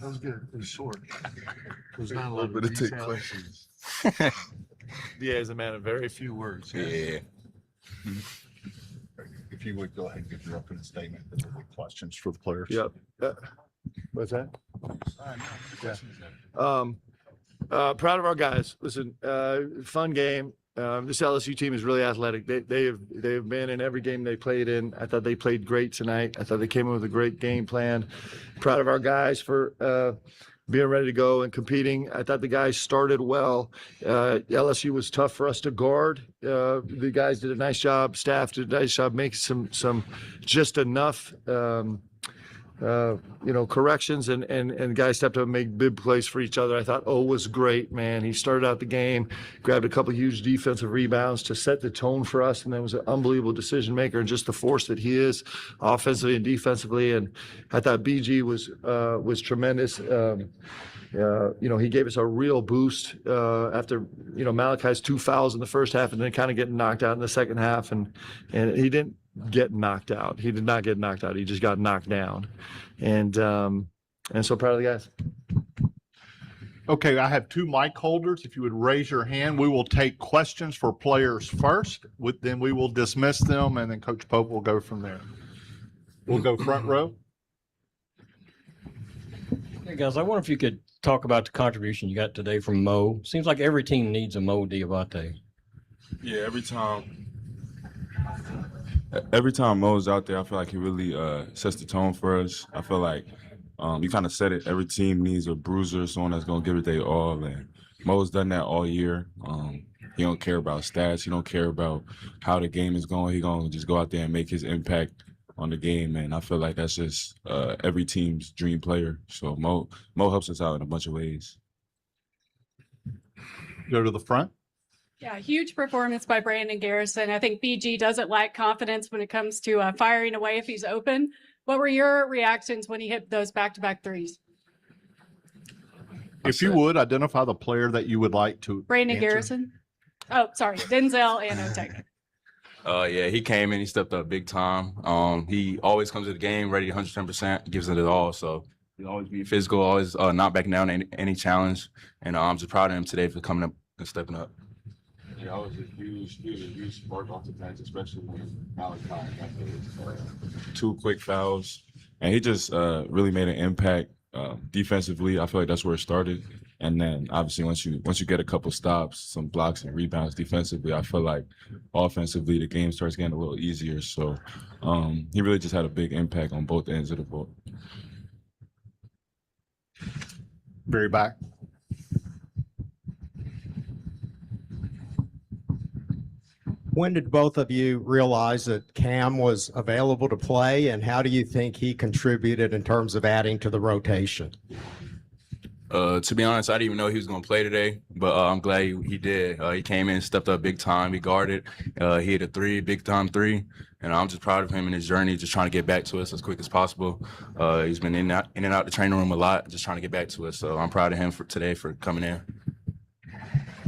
that was good. It was short. It was not a little lot bit of to take detail. questions. Yeah, is a man of very few words. Yeah. If you would go ahead and give your opening statement, and then the questions for the players. Yep. What's that? Yeah. Proud of our guys. Listen, fun game. This LSU team is really athletic. They have been in every game they played in. I thought they played great tonight. I thought they came in with a great game plan. Proud of our guys for being ready to go and competing. I thought the guys started well. LSU was tough for us to guard. The guys did a nice job. Staff did a nice job making some just enough corrections and guys stepped up and made big plays for each other. I thought was great, man. He started out the game, grabbed a couple huge defensive rebounds to set the tone for us, and then was an unbelievable decision maker and just the force that he is offensively and defensively. And I thought BG was tremendous. He gave us a real boost after Malachi's 2 fouls in the first half and then kind of getting knocked out in the second half, and he didn't get knocked out. He did not get knocked out. He just got knocked down. And so proud of the guys. Okay, I have 2 mic holders. If you would raise your hand, we will take questions for players first. Then we will dismiss them, and then Coach Pope will go from there. We'll go front row. Hey, guys, I wonder if you could talk about the contribution you got today from Mo. Seems like every team needs a Mo Diabate. Yeah, every time Mo's out there, I feel like he really sets the tone for us. I feel like you kind of said it. Every team needs a bruiser, someone that's going to give it their all. And Mo's done that all year. He don't care about stats. He don't care about how the game is going. He gonna just go out there and make his impact on the game. And I feel like that's just every team's dream player. So Mo helps us out in a bunch of ways. Go to the front. Yeah, huge performance by Brandon Garrison. I think BG doesn't lack confidence when it comes to firing away if he's open. What were your reactions when he hit those back-to-back threes? If you would identify the player that you would like to Brandon answer. Garrison. Oh, sorry, Denzel and Otega. Yeah, he came in, he stepped up big time. He always comes to the game ready 110%, gives it all. So he'll always be physical, always not backing down any challenge. And I'm just proud of him today for coming up and stepping up. Yeah, I was a huge spark off the bench, especially when Malachi got those 2 quick fouls. And he just really made an impact defensively. I feel like that's where it started. And then obviously once you get a couple stops, some blocks and rebounds defensively, I feel like offensively the game starts getting a little easier. So he really just had a big impact on both ends of the ball. Very back. When did both of you realize that Cam was available to play, and how do you think he contributed in terms of adding to the rotation? To be honest, I didn't even know he was going to play today, but I'm glad he did. He came in, stepped up big time. He guarded. He hit a big time three. And I'm just proud of him in his journey, just trying to get back to us as quick as possible. He's been in and out the training room a lot, just trying to get back to us. So I'm proud of him for today for coming in.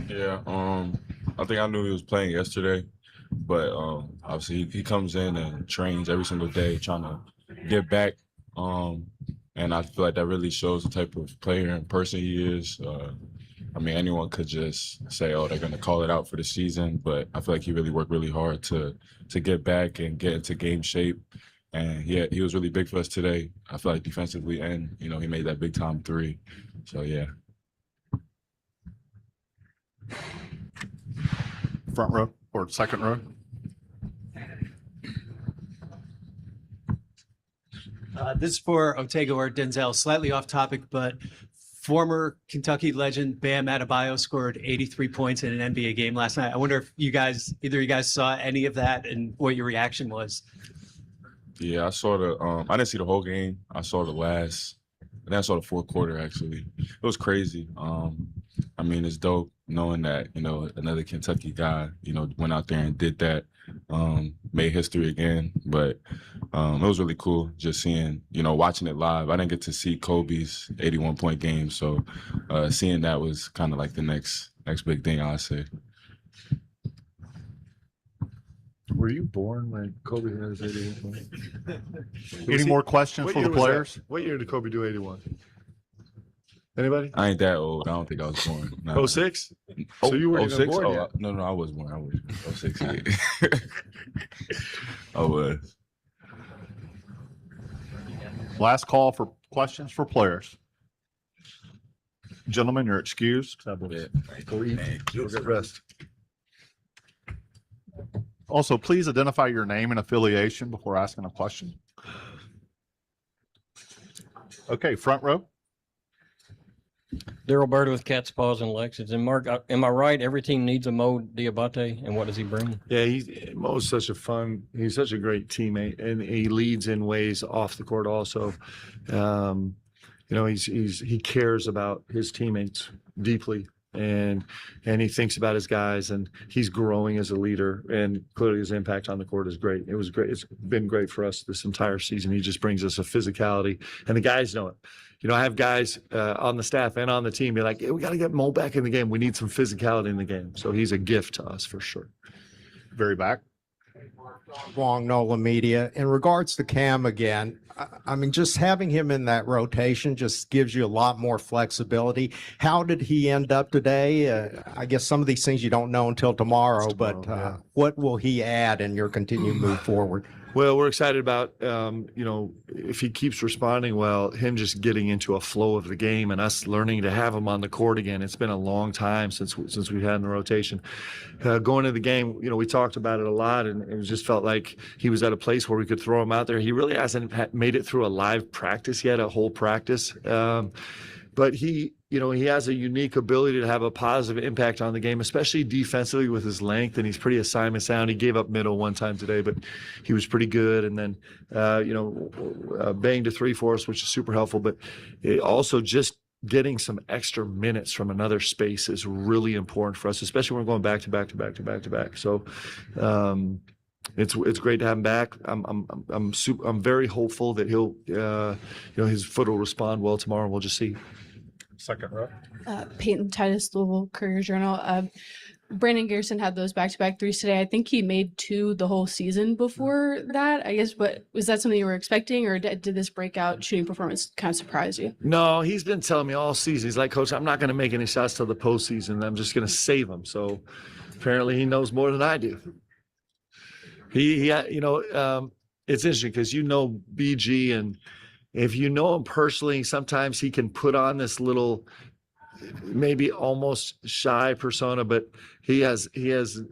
Yeah, I think I knew he was playing yesterday, but obviously he comes in and trains every single day, trying to get back. And I feel like that really shows the type of player and person he is. I mean, anyone could just say, oh, they're going to call it out for the season, but I feel like he really worked really hard to get back and get into game shape. And he was really big for us today. I feel like defensively, and he made that big time three. So yeah. Front row or second row. This is for Otega or Denzel, slightly off topic, but former Kentucky legend Bam Adebayo scored 83 points in an NBA game last night. I wonder if either of you guys saw any of that and what your reaction was. Yeah, I saw I didn't see the whole game. I saw I saw the fourth quarter, actually. It was crazy. I mean, it's dope knowing that, another Kentucky guy, went out there and did that, made history again. But it was really cool just seeing, watching it live. I didn't get to see Kobe's 81-point game. So seeing that was kind of like the next big thing, I'd say. Were you born when Kobe had his 81? Any more questions for the players? What year did Kobe do 81? Anybody? I ain't that old. I don't think I was born. No. 06? So you weren't even born yet. No, I was born. I was 06. I was. Last call for questions for players. Gentlemen, you're excused. Go eat. Go get rest. Also, please identify your name and affiliation before asking a question. Okay, front row. Daryl Bird with Cat's Paws in Lexington. Mark, am I right? Every team needs a Mo Diabate, and what does he bring? Yeah, Mo's such he's such a great teammate, and he leads in ways off the court also. He cares about his teammates deeply, and he thinks about his guys, and he's growing as a leader, and clearly his impact on the court is great. It was great. It's been great for us this entire season. He just brings us a physicality, and the guys know it. I have guys on the staff and on the team be like, hey, we got to get Mo back in the game. We need some physicality in the game. So he's a gift to us for sure. Very back. Wong, Nola Media. In regards to Cam again, I mean, just having him in that rotation just gives you a lot more flexibility. How did he end up today? I guess some of these things you don't know until tomorrow, but what will he add in your continued move forward? Well, we're excited about, if he keeps responding well, him just getting into a flow of the game and us learning to have him on the court again. It's been a long time since we've had in the rotation. Going into the game, we talked about it a lot, and it just felt like he was at a place where we could throw him out there. He really hasn't made it through a live practice yet, a whole practice. but he has a unique ability to have a positive impact on the game, especially defensively with his length, and he's pretty assignment sound. He gave up middle one time today, but he was pretty good. And then, banged a 3 for us, which is super helpful. But also just getting some extra minutes from another space is really important for us, especially when we're going back to back to back to back to back. So, it's great to have him back. I'm very hopeful that he'll, his foot will respond well tomorrow. We'll just see. Second row. Peyton Titus, Louisville Courier-Journal. Brandon Garrison had those back-to-back threes today. I think he made 2 the whole season before that, I guess. But was that something you were expecting, or did this breakout shooting performance kind of surprise you? No, he's been telling me all season. He's like, Coach, I'm not going to make any shots till the postseason. I'm just going to save them. So apparently he knows more than I do. It's interesting because BG, and if you know him personally, sometimes he can put on this little, maybe almost shy persona, but he has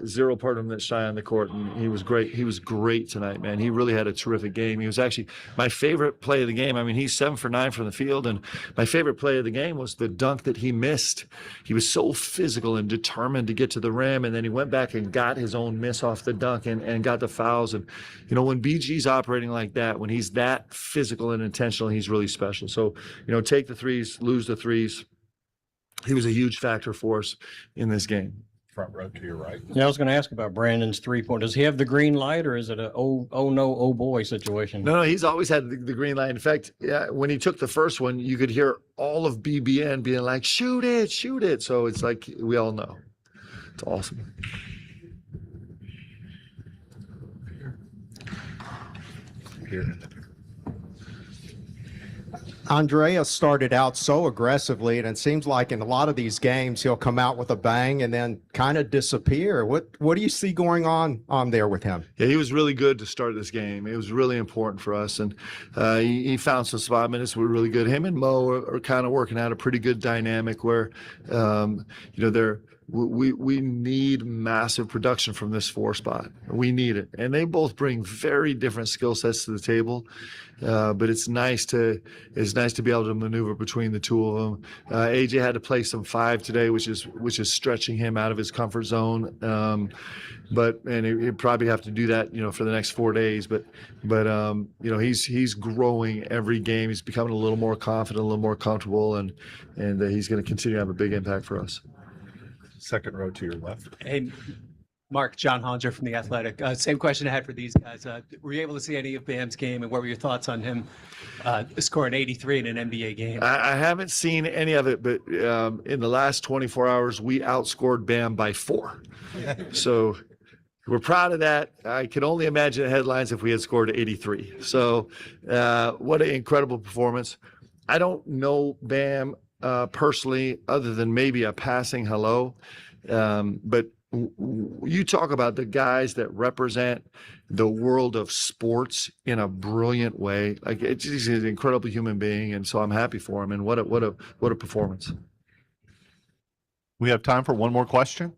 zero part of him that's shy on the court, and he was great. He was great tonight, man. He really had a terrific game. He was actually my favorite play of the game. I mean, he's 7 for 9 from the field, and my favorite play of the game was the dunk that he missed. He was so physical and determined to get to the rim, and then he went back and got his own miss off the dunk and got the fouls. And when BG's operating like that, when he's that physical and intentional, he's really special. So take the threes, lose the threes. He was a huge factor for us in this game. Front row to your right. Yeah, I was going to ask about Brandon's 3-point. Does he have the green light, or is it a oh no, oh boy situation? No, he's always had the green light. In fact, when he took the first one, you could hear all of BBN being like, shoot it, shoot it. So it's like, we all know. It's awesome. Here. Andrea started out so aggressively, and it seems like in a lot of these games he'll come out with a bang and then kind of disappear. What do you see going on there with him? Yeah, he was really good to start this game. It was really important for us, and he found some spot minutes were really good. Him and Mo are kind of working out a pretty good dynamic where we need massive production from this 4 spot. We need it, and they both bring very different skill sets to the table. But it's nice to be able to maneuver between the two of them. AJ had to play some 5 today, which is stretching him out of his comfort zone. But he'll probably have to do that, for the next 4 days. But he's growing every game. He's becoming a little more confident, a little more comfortable, and he's going to continue to have a big impact for us. Second row to your left. Hey, Mark, John Hollinger from The Athletic. Same question I had for these guys. Were you able to see any of Bam's game, and what were your thoughts on him scoring 83 in an NBA game? I haven't seen any of it, but in the last 24 hours, we outscored Bam by 4. So we're proud of that. I can only imagine the headlines if we had scored 83. So what an incredible performance. I don't know Bam personally, other than maybe a passing hello, but you talk about the guys that represent the world of sports in a brilliant way. Like, he's an incredible human being, and so I'm happy for him. And what a performance. We have time for one more question.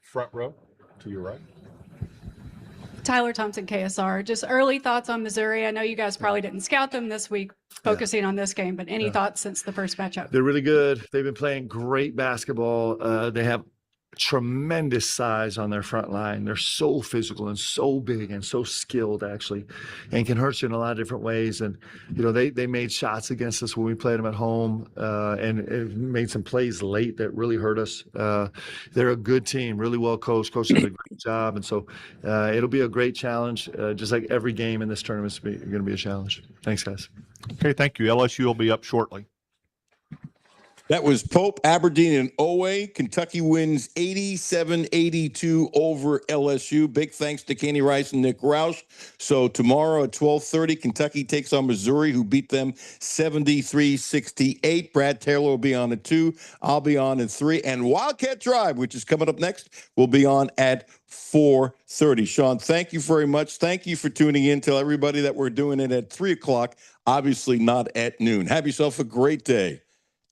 Front row to your right. Tyler Thompson, KSR. Just early thoughts on Missouri. I know you guys probably didn't scout them this week, focusing on this game, but any thoughts since the first matchup? They're really good. They've been playing great basketball. They have tremendous size on their front line. They're so physical and so big and so skilled, actually, and can hurt you in a lot of different ways. And they made shots against us when we played them at home, and made some plays late that really hurt us. They're a good team, really well coached. Coach did a great job, and so it'll be a great challenge. Just like every game in this tournament is going to be a challenge. Thanks, guys. Okay, thank you. LSU will be up shortly. That was Pope, Aberdeen, and Owe. Kentucky wins 87-82 over LSU. Big thanks to Kenny Rice and Nick Roush. So tomorrow at 12:30, Kentucky takes on Missouri, who beat them 73-68. Brad Taylor will be on at 2. I'll be on at 3. And Wildcat Drive, which is coming up next, will be on at 4:30. Sean, thank you very much. Thank you for tuning in. Tell everybody that we're doing it at 3 o'clock, obviously not at noon. Have yourself a great day.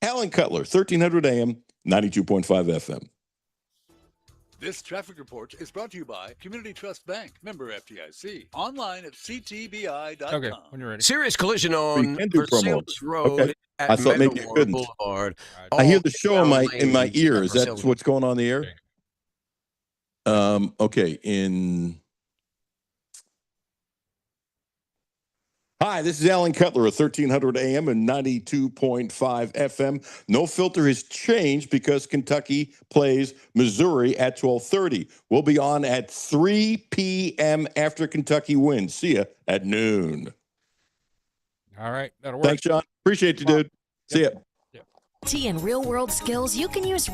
Alan Cutler, 1300 AM, 92.5 FM. This traffic report is brought to you by Community Trust Bank, member FDIC. Online at ctbi.com. Okay, when you're ready. Serious collision on can do promos. Versailles Road Okay. at I thought maybe you Meadowmore couldn't. Boulevard. I hear All the show in my lanes ear. at Is that Versailles. what's going on in the air? Okay. Hi, this is Alan Cutler at 1300 AM and 92.5 FM. No Filter has changed because Kentucky plays Missouri at 12:30. We'll be on at 3 p.m. after Kentucky wins. See ya at noon. All right, that'll work. Thanks, John. Appreciate you, dude. See ya. And real-world skills you can use